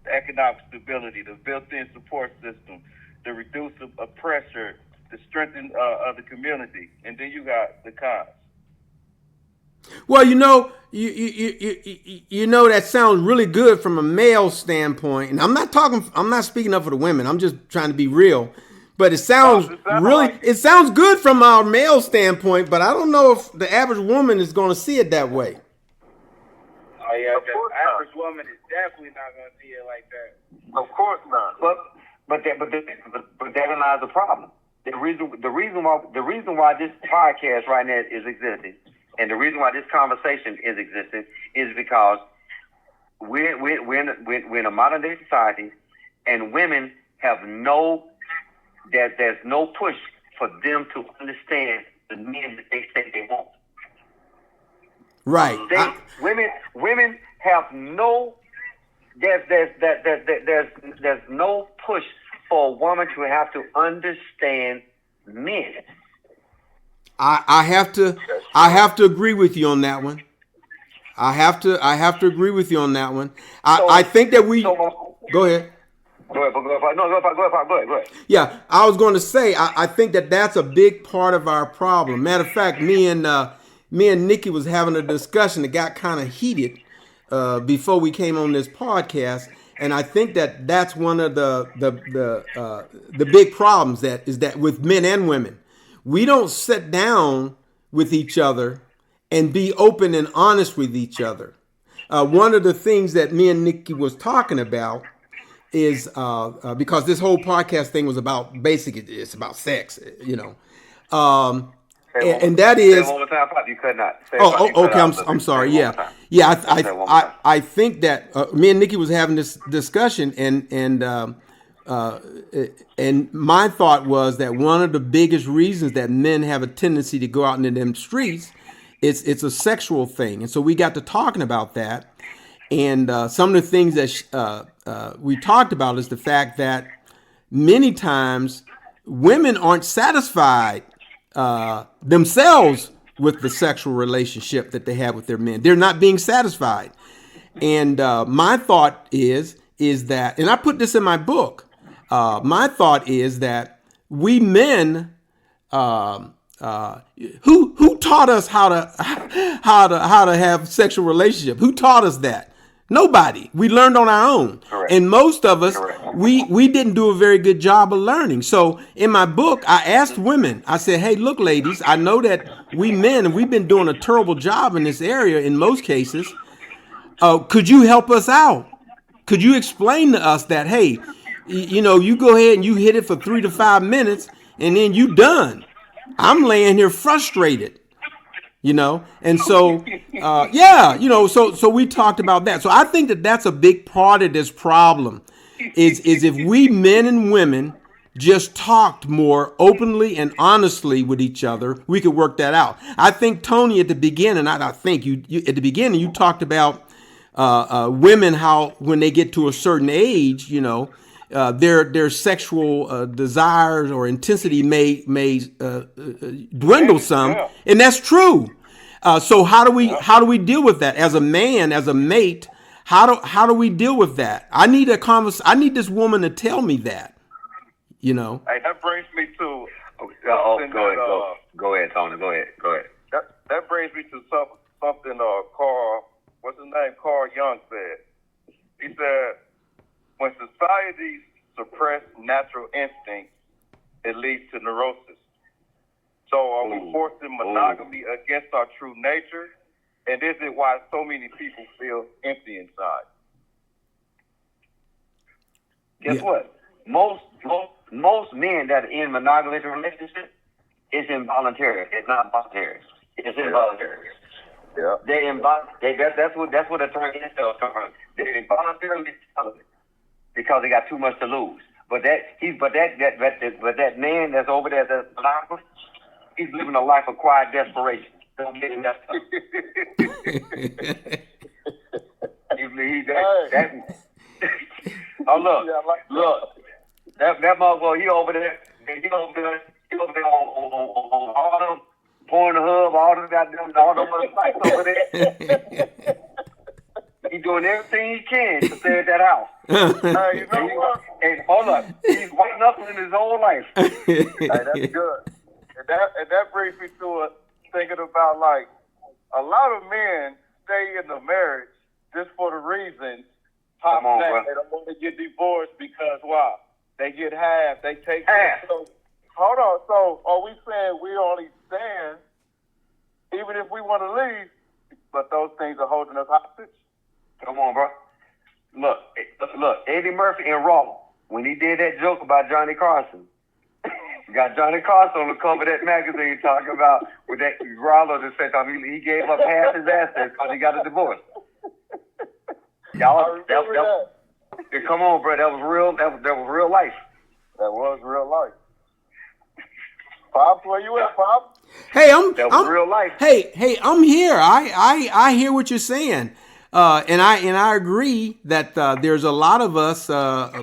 Speaker 2: the economic stability, the built-in support system, the reduce of pressure, the strengthen of the community, and then you got the cons.
Speaker 1: Well, you know that sounds really good from a male standpoint, and I'm not speaking up for the women. I'm just trying to be real. But it sounds it sounds good from our male standpoint, but I don't know if the average woman is going to see it that way.
Speaker 4: Oh yeah, the average woman is definitely not going to see it like that.
Speaker 2: Of course not.
Speaker 3: But therein lies the problem. The reason why this podcast right now is existing, and the reason why this conversation is existing, is because we're in a modern day society, and women have there's no push for them to understand the men that they say they want.
Speaker 1: Right.
Speaker 3: Women have no. There's no push for a woman to have to understand men.
Speaker 1: I have to agree with you on that one. I have to agree with you on that one. I think that we go ahead.
Speaker 3: Go ahead.
Speaker 1: Yeah, I was going to say I think that that's a big part of our problem. Matter of fact, me and Nikki was having a discussion that got kind of heated before we came on this podcast, and I think that that's one of the big problems that with men and women, we don't sit down with each other and be open and honest with each other. One of the things that me and Nikki was talking about is because this whole podcast thing was about basically it's about sex, you know. And that
Speaker 3: Say
Speaker 1: is
Speaker 3: it one more time, Pop. You could not. Say it, Pop. You cut
Speaker 1: okay.
Speaker 3: out.
Speaker 1: I'm sorry.
Speaker 3: Say it one
Speaker 1: Yeah,
Speaker 3: more time.
Speaker 1: yeah.
Speaker 3: Say it one more time.
Speaker 1: I think that me and Nikki was having this discussion, and my thought was that one of the biggest reasons that men have a tendency to go out into them streets, it's a sexual thing, and so we got to talking about that, and some of the things that we talked about is the fact that many times women aren't satisfied themselves with the sexual relationship that they have with their men. They're not being satisfied. And my thought is that, and I put this in my book, my thought is that we men, who taught us how to have sexual relationship? Who taught us that? Nobody. We learned on our own.
Speaker 3: Correct.
Speaker 1: And most of us,
Speaker 3: Correct.
Speaker 1: we didn't do a very good job of learning. So in my book, I asked women, I said, hey, look, ladies, I know that we men, we've been doing a terrible job in this area in most cases. Could you help us out? Could you explain to us that, hey, you know, you go ahead and you hit it for 3 to 5 minutes and then you done. I'm laying here frustrated. You know, and so, yeah, you know, so we talked about that. So I think that that's a big part of this problem is if we men and women just talked more openly and honestly with each other, we could work that out. I think, Tony, at the beginning, I think you at the beginning, you talked about women, how when they get to a certain age, you know, their sexual desires or intensity may dwindle some, and that's true. So how do we deal with that as a man, as a mate? How do we deal with that? I need this woman to tell me that. You know.
Speaker 2: Hey, that brings me to.
Speaker 3: Go ahead, Tony. Go ahead.
Speaker 2: That brings me to something. Carl, what's his name? Carl Jung said. He said, when societies suppress natural instincts, it leads to neurosis. So are we forcing monogamy against our true nature? And is it why so many people feel empty inside?
Speaker 3: Guess what? Most men that are in monogamous relationship is involuntary. It's not voluntary. It's involuntary.
Speaker 2: Yeah.
Speaker 3: That's what the term incel comes from. They involuntarily celibate because they got too much to lose. But that man that's over there that's monogamous, he's living a life of quiet desperation. Don't get in that stuff. Look. That motherfucker, he over there on all them, pouring the hub, all them other sites over there. He doing everything he can to stay at that house.
Speaker 2: Hey, you know what?
Speaker 3: And hold up, he's white knuckling his whole life.
Speaker 2: Hey, that's good. And that brings me to thinking about, like, a lot of men stay in the marriage just for the reason they don't want to get divorced because why? They get half. They take half. So, hold on. So are we saying we only stand even if we want to leave, but those things are holding us hostage?
Speaker 3: Come on, bro. Look, Eddie Murphy in Raw, when he did that joke about Johnny Carson, got Johnny Carson on the cover of that magazine talking about with that growler that said he gave up half his assets because he got a divorce. Y'all, that. Come on, bro. That was real. That was real life.
Speaker 2: That was real life. Pops, where you at, Pops?
Speaker 1: Hey,
Speaker 3: I'm real life.
Speaker 1: Hey, I'm here. I hear what you're saying. And I agree that there's a lot of us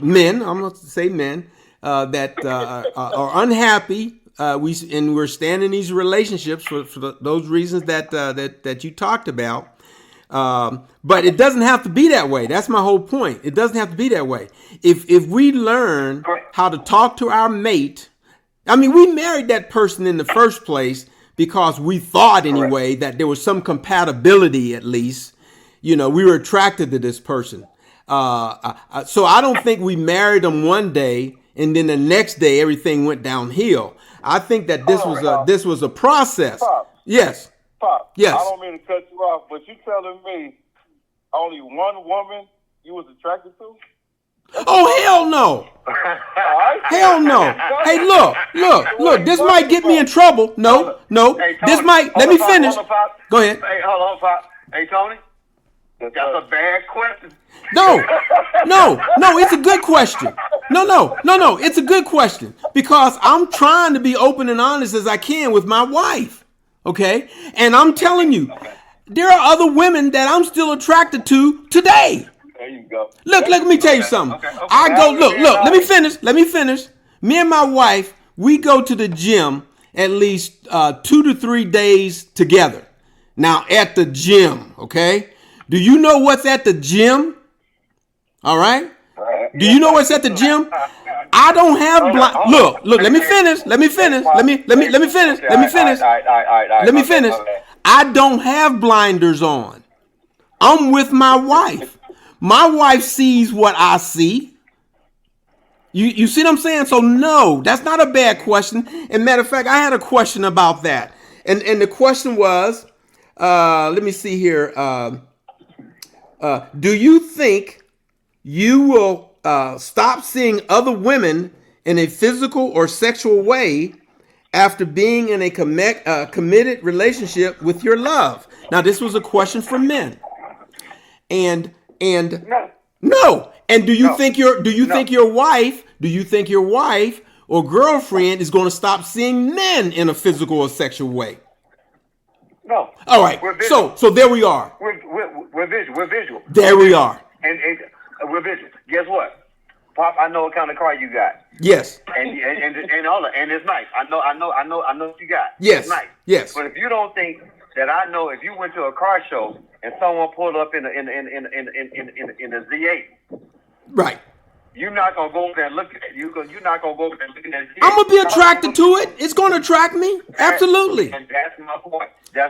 Speaker 1: men. I'm going to say men that are unhappy. We're staying in these relationships for those reasons that you talked about. But it doesn't have to be that way. That's my whole point. It doesn't have to be that way. If we learn how to talk to our mate, I mean, we married that person in the first place because we thought anyway that there was some compatibility at least. You know, we were attracted to this person. So I don't think we married them one day and then the next day everything went downhill. I think that this was a process.
Speaker 2: Pop.
Speaker 1: Yes.
Speaker 2: Pop.
Speaker 1: Yes.
Speaker 2: I don't mean to cut you off, but you telling me only one woman you was attracted to?
Speaker 1: Oh, hell no. Hell no. Hey, look. This might get me in trouble. No.
Speaker 3: Hey, Tony,
Speaker 1: This might. Let me finish. Go ahead.
Speaker 3: Hey, hold on, Pop. Hey, Tony. That's a bad question.
Speaker 1: No. It's a good question. No. It's a good question because I'm trying to be open and honest as I can with my wife. Okay. And I'm telling you, there are other women that I'm still attracted to today.
Speaker 3: There you go.
Speaker 1: Look, let me tell you something. I go, look, let me finish. Me and my wife, we go to the gym at least 2 to 3 days together. Now, at the gym, okay? Do you know what's at the gym? All right? Do you know what's at the gym? I don't have look, let me finish. Let me finish. I don't have blinders on. I'm with my wife. My wife sees what I see. You see what I'm saying? So no, that's not a bad question. And matter of fact, I had a question about that. And the question was, let me see here. Do you think you will stop seeing other women in a physical or sexual way after being in a committed relationship with your love? Now, this was a question for men. And no. And do you think your wife or girlfriend is going to stop seeing men in a physical or sexual way?
Speaker 3: No.
Speaker 1: All right. So there we are.
Speaker 3: We're visual.
Speaker 1: There we are.
Speaker 3: And we're visual. Guess what, Pop? I know what kind of car you got.
Speaker 1: Yes.
Speaker 3: And it's nice. I know what you got.
Speaker 1: Yes.
Speaker 3: It's nice.
Speaker 1: Yes.
Speaker 3: But if you don't think that I know, if you went to a car show and someone pulled up in a Z8,
Speaker 1: right.
Speaker 3: you're not gonna go over there and look at it. You're not gonna go over there and look at that Z8.
Speaker 1: I'm gonna be attracted to it. It's gonna attract me. Absolutely.
Speaker 3: And that's my point. So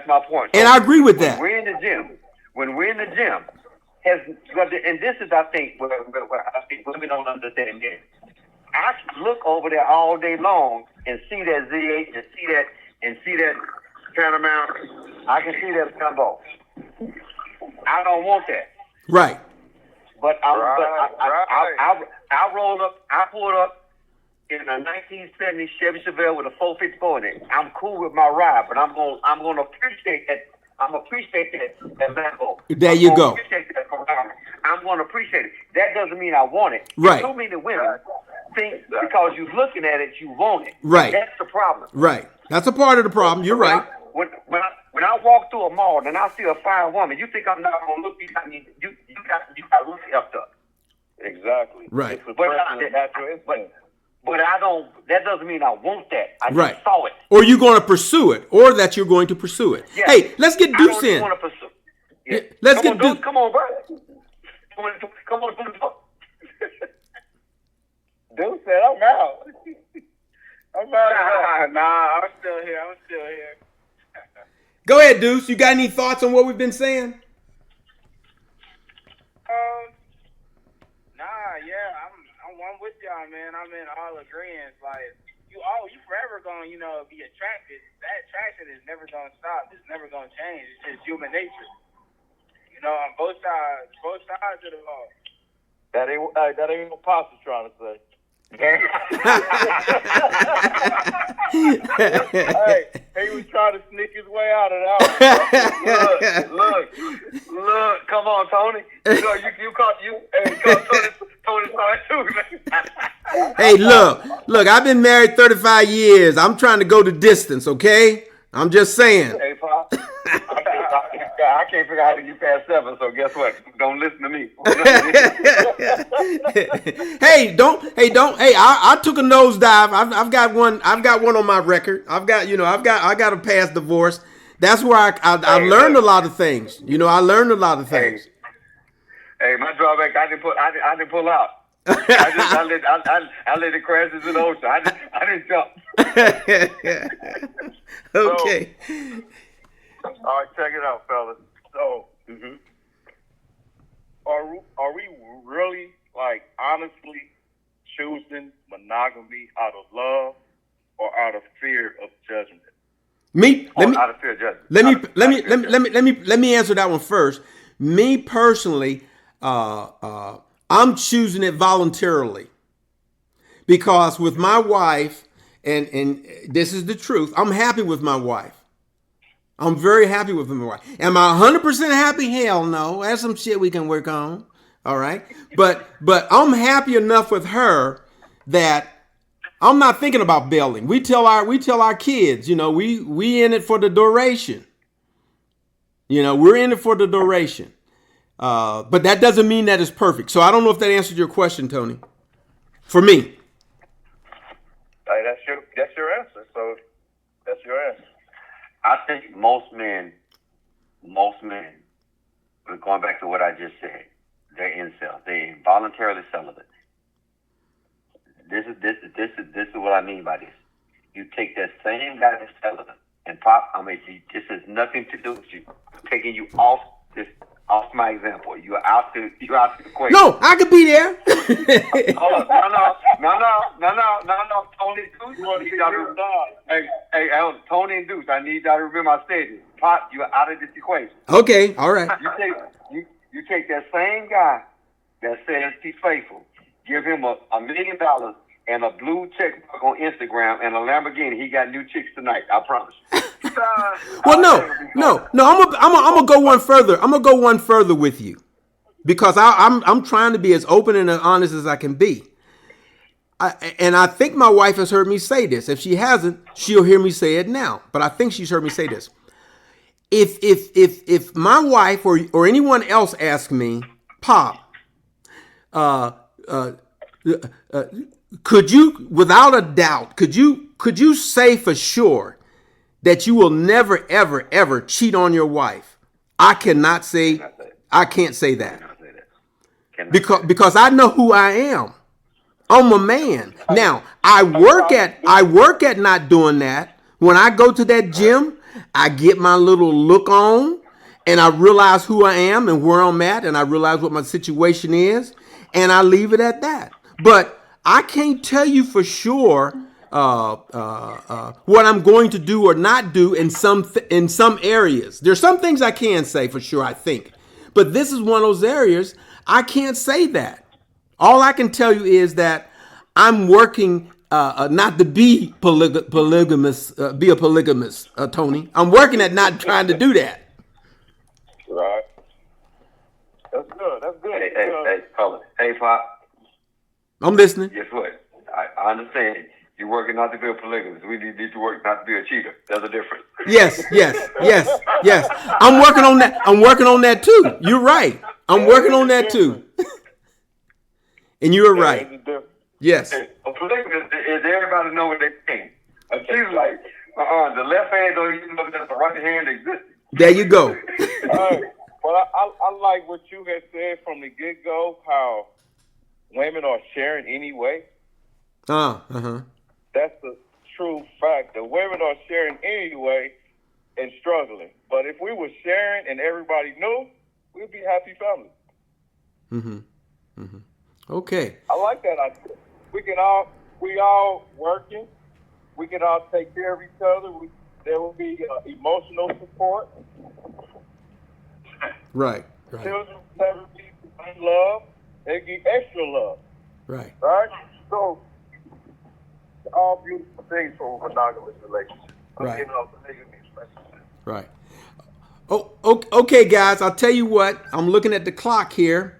Speaker 1: and I agree with that.
Speaker 3: When we're in the gym, and this is, I think, what I think women don't understand this. I look over there all day long and see that Z8 and see that Paramount. I can see that Lambo. I don't want that.
Speaker 1: Right.
Speaker 3: But I rolled up. I pulled up in a 1970 Chevy Chevelle with a 454 in it. I'm cool with my ride, but I'm gonna appreciate that. I'm appreciate that Lambo.
Speaker 1: There you go.
Speaker 3: I'm gonna appreciate it. That doesn't mean I want it.
Speaker 1: Right.
Speaker 3: So many women think because you're looking at it, you want it.
Speaker 1: Right.
Speaker 3: That's the problem.
Speaker 1: Right. That's a part of the problem. You're right.
Speaker 3: When I walk through a mall and I see a fine woman, you think I'm not gonna look? You got to look after.
Speaker 2: Exactly.
Speaker 1: Right.
Speaker 3: But I don't. That doesn't mean I want that. I
Speaker 1: right.
Speaker 3: just saw it.
Speaker 1: Or you're going to pursue it, or that you're going to pursue it. Yeah. Hey, let's get Deuce in.
Speaker 3: Want to pursue.
Speaker 1: Yeah. Let's get Deuce.
Speaker 3: Come on, bro. Come on.
Speaker 2: Deuce said, "I'm out."
Speaker 4: Nah, I'm still here.
Speaker 1: Go ahead, Deuce. You got any thoughts on what we've been saying?
Speaker 4: I'm with y'all, man. I'm in all agreement. Like you forever gonna, be attracted. That attraction is never gonna stop. It's never gonna change. It's just human nature. On both sides of the law.
Speaker 2: That ain't what Pops is trying to say.
Speaker 3: Hey,
Speaker 2: he was trying to sneak his way out of that.
Speaker 3: Look, come on, Tony. You caught Tony started too, man.
Speaker 1: Hey, look, I've been married 35 years. I'm trying to go the distance, okay? I'm just saying.
Speaker 3: Hey, Pop. I can't figure out how to get past 7, so guess what? Don't listen to me.
Speaker 1: Hey, I took a nosedive. I've got one on my record. I got a past divorce. That's where I learned a lot of things. I learned a lot of things.
Speaker 3: Hey, my drawback, I didn't pull out. I let it crash into the ocean. I didn't jump.
Speaker 1: Okay.
Speaker 2: All right, check it out, fellas. So, are we really, honestly choosing monogamy out of love or out of fear of judgment?
Speaker 3: Out of fear of judgment.
Speaker 1: Let me answer that one first. Me personally, I'm choosing it voluntarily because with my wife, and this is the truth, I'm happy with my wife. I'm very happy with my wife. Am I 100% happy? Hell no. That's some shit we can work on. All right. But I'm happy enough with her that I'm not thinking about bailing. We tell our kids, we in it for the duration. We're in it for the duration. But that doesn't mean that it's perfect. So I don't know if that answered your question, Tony. For me.
Speaker 2: That's your answer. So that's your answer.
Speaker 3: I think most men, going back to what I just said, they're incels. They're involuntarily celibate. This is what I mean by this. You take that same guy that's celibate and this has nothing to do with you. I'm taking you off my example. You're out the equation.
Speaker 1: No, I could be there.
Speaker 3: No. Tony Deuce, hey, Tony and Deuce, I need y'all to remember I said this. Pop, you're out of this equation.
Speaker 1: Okay, all right.
Speaker 3: You take that same guy that says he's faithful, give him $1 million and a blue check mark on Instagram and a Lamborghini. He got new chicks tonight. I promise you.
Speaker 1: Well, no. I'm gonna go one further. I'm gonna go one further with you, because I'm trying to be as open and as honest as I can be. And I think my wife has heard me say this. If she hasn't, she'll hear me say it now. But I think she's heard me say this. If my wife or anyone else asks me, Pop, could you, without a doubt, could you say for sure that you will never, ever, ever cheat on your wife? I can't say that. Because I know who I am. I'm a man. Now, I work at not doing that. When I go to that gym, I get my little look on and I realize who I am and where I'm at, and I realize what my situation is, and I leave it at that. But I can't tell you for sure what I'm going to do or not do in some areas. There's some things I can say for sure, I think. But this is one of those areas I can't say that. All I can tell you is that I'm working not to be polygamous, be a polygamist, Tony. I'm working at not trying to do that.
Speaker 2: Right. That's good. That's good.
Speaker 3: Hey, Pop.
Speaker 1: I'm listening.
Speaker 3: Guess what? I understand. You're working not to be a polygamist. We need to work not to be a cheater. There's a difference.
Speaker 1: Yes. I'm working on that. I'm working on that too. You're right. I'm working on that too. And you're right. Yes.
Speaker 3: A polygamist is everybody know what they think. A cheater like, the left hand don't even know that the right hand exists.
Speaker 1: There you go.
Speaker 2: Well, I like what you had said from the get-go, how women are sharing anyway. That's the true fact. The women are sharing anyway and struggling. But if we were sharing and everybody knew, we'd be happy families.
Speaker 1: Okay.
Speaker 2: I like that idea. We all working. We can all take care of each other. There will be emotional support.
Speaker 1: Right.
Speaker 2: Children never be love. They get extra love.
Speaker 1: Right.
Speaker 2: So, all beautiful things for a monogamous relationship.
Speaker 1: Right.
Speaker 2: Polygamy especially.
Speaker 1: Right. Oh, okay, guys. I'll tell you what. I'm looking at the clock here,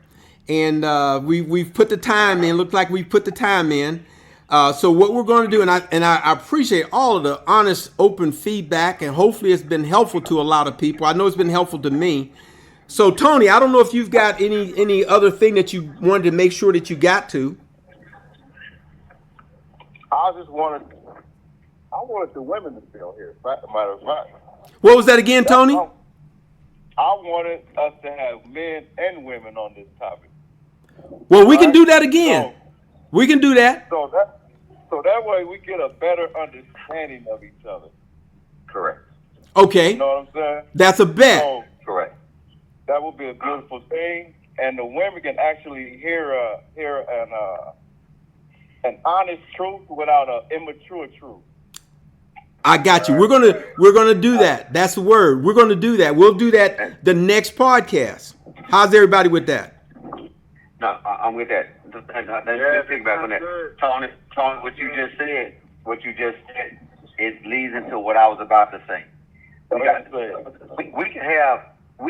Speaker 1: and we've put the time in. Looks like we've put the time in. So what we're going to do, and I appreciate all of the honest, open feedback, and hopefully it's been helpful to a lot of people. I know it's been helpful to me. So Tony, I don't know if you've got any other thing that you wanted to make sure that you got to.
Speaker 2: I wanted the women to be on here. Matter of fact.
Speaker 1: What was that again, Tony?
Speaker 2: I wanted us to have men and women on this topic.
Speaker 1: Well, we can do that again. We can do that.
Speaker 2: So that way we get a better understanding of each other.
Speaker 3: Correct.
Speaker 1: Okay.
Speaker 2: You know what I'm saying?
Speaker 1: That's a bet.
Speaker 2: So,
Speaker 3: correct.
Speaker 2: That would be a beautiful thing, and the women can actually hear an honest truth without an immature truth.
Speaker 1: I got you. We're gonna do that. That's the word. We're gonna do that. We'll do that the next podcast. How's everybody with that?
Speaker 3: No, I'm with that. Let's think back on that. Tony, what you just said, it leads into what I was about to say. We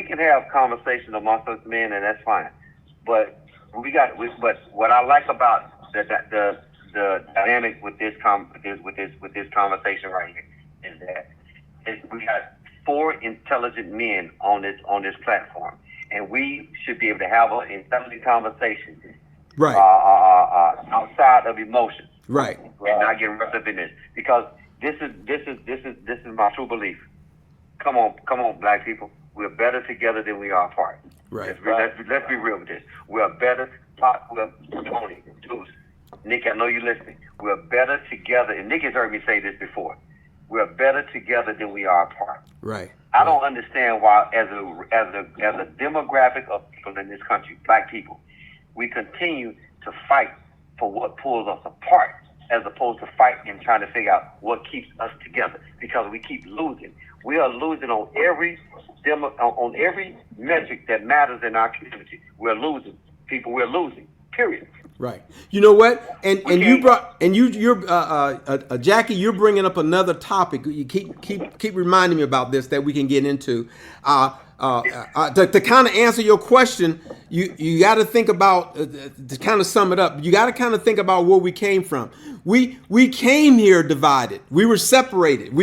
Speaker 3: can have conversations amongst us men, and that's fine. But but what I like about the dynamic with this conversation right here is we got 4 intelligent men on this platform, and we should be able to have an intelligent conversation,
Speaker 1: Right.
Speaker 3: Outside of emotions,
Speaker 1: Right.
Speaker 3: and not get wrapped up in this, because this is my true belief. Come on, black people. We're better together than we are apart.
Speaker 1: Right.
Speaker 3: Let's be real with this. We're better. Tony, Deuce, Nick, I know you're listening. We're better together, and Nick has heard me say this before. We're better together than we are apart.
Speaker 1: Right.
Speaker 3: I don't understand why, as a demographic of people in this country, black people, we continue to fight for what pulls us apart, as opposed to fighting and trying to figure out what keeps us together. Because we keep losing. We are losing on every metric that matters in our community. We're losing. People, we're losing. Period.
Speaker 1: Right. You know what? And you brought you're Jackie. You're bringing up another topic. You keep reminding me about this that we can get into. To kind of answer your question, you got to think about to kind of sum it up. You got to kind of think about where we came from. We came here divided. We were separated.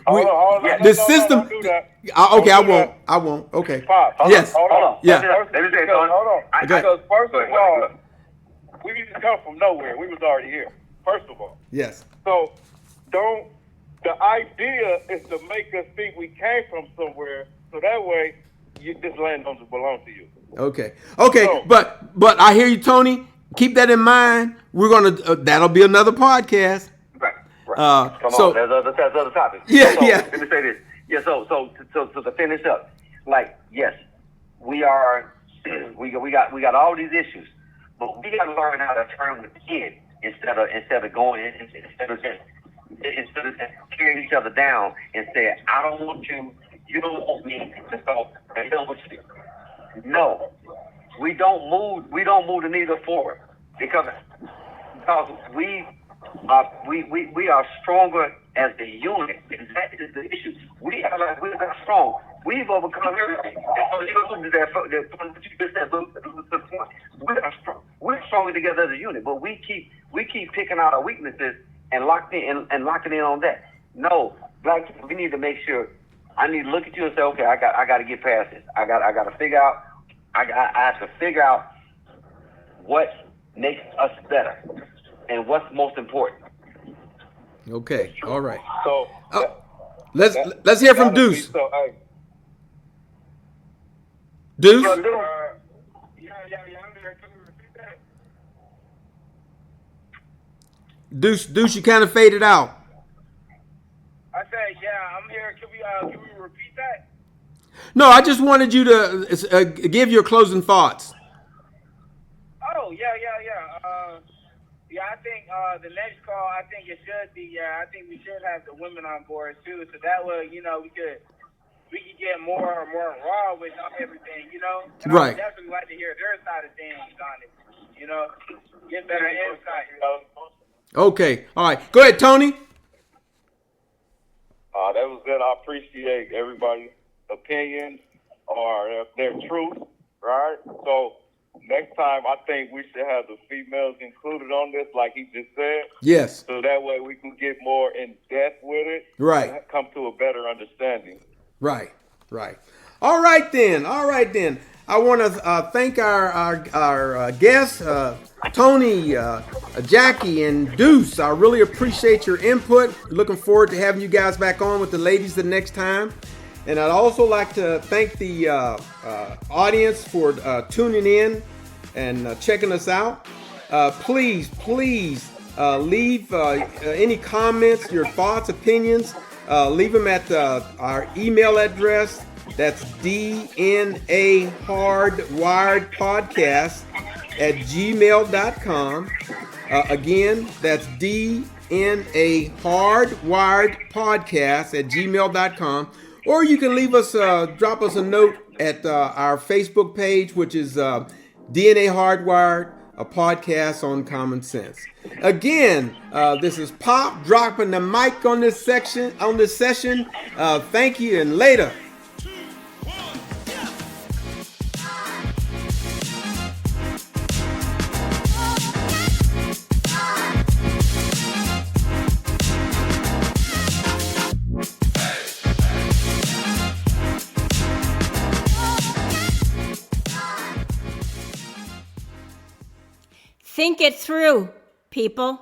Speaker 2: Hold on.
Speaker 1: The system.
Speaker 2: Don't do that.
Speaker 1: Okay,
Speaker 2: Don't do that.
Speaker 1: I won't. Okay.
Speaker 2: Pop,
Speaker 1: Yes.
Speaker 2: Hold on.
Speaker 1: Yeah.
Speaker 3: Let me say, Tony.
Speaker 2: Hold on.
Speaker 1: Okay.
Speaker 2: Because first of all, we didn't come from nowhere. We was already here. First of all.
Speaker 1: Yes.
Speaker 2: So the idea is to make us think we came from somewhere, so that way this land doesn't belong to you.
Speaker 1: Okay. So, but I hear you, Tony. Keep that in mind. We're gonna that'll be another podcast.
Speaker 3: Right.
Speaker 1: Come
Speaker 3: on, there's other topics.
Speaker 1: Yeah,
Speaker 3: so,
Speaker 1: yeah.
Speaker 3: Let me say this. Yeah. So to finish up, like, yes, we are. we got all these issues, but we got to learn how to turn within instead of going instead of tearing each other down and saying, I don't want you. You don't want me. So I don't want you. No, we don't move the needle forward because we are stronger as a unit, and that is the issue. We're strong. We've overcome everything. We're stronger together as a unit, but we keep picking out our weaknesses and locking in on that. No, black people, we need to make sure. I need to look at you and say, okay, I got to get past this. I got to figure out. I have to figure out what makes us better and what's most important.
Speaker 1: Okay. All right.
Speaker 2: So
Speaker 1: let's hear from Deuce. Deuce.
Speaker 2: Yeah. I'm there. Can we repeat that?
Speaker 1: Deuce, you kind of faded out.
Speaker 4: I said, yeah, I'm here. Can we repeat that?
Speaker 1: No, I just wanted you to give your closing thoughts.
Speaker 4: Oh, yeah. I think the next call, I think it should be, I think we should have the women on board too, so that way, we could get more raw with everything, And
Speaker 1: Right.
Speaker 4: I would definitely like to hear their side of things on it, get better insight.
Speaker 1: Okay. All right. Go ahead, Tony.
Speaker 2: That was good. I appreciate everybody's opinion or their truth, right? So next time, I think we should have the females included on this, like he just said.
Speaker 1: Yes.
Speaker 2: So that way we can get more in depth with it.
Speaker 1: Right.
Speaker 2: And come to a better understanding.
Speaker 1: Right. All right then. I want to thank our guests, Tony, Jackie, and Deuce. I really appreciate your input. Looking forward to having you guys back on with the ladies the next time. And I'd also like to thank the audience for tuning in and checking us out. Please leave any comments, your thoughts, opinions. Leave them at our email address. That's dnahardwiredpodcast@gmail.com. Again, that's dnahardwiredpodcast@gmail.com. Or you can leave us, drop us a note at our Facebook page, which is DNA Hardwired, a podcast on common sense. Again, this is Pop dropping the mic on this session. Thank you and later.
Speaker 5: Think it through, people.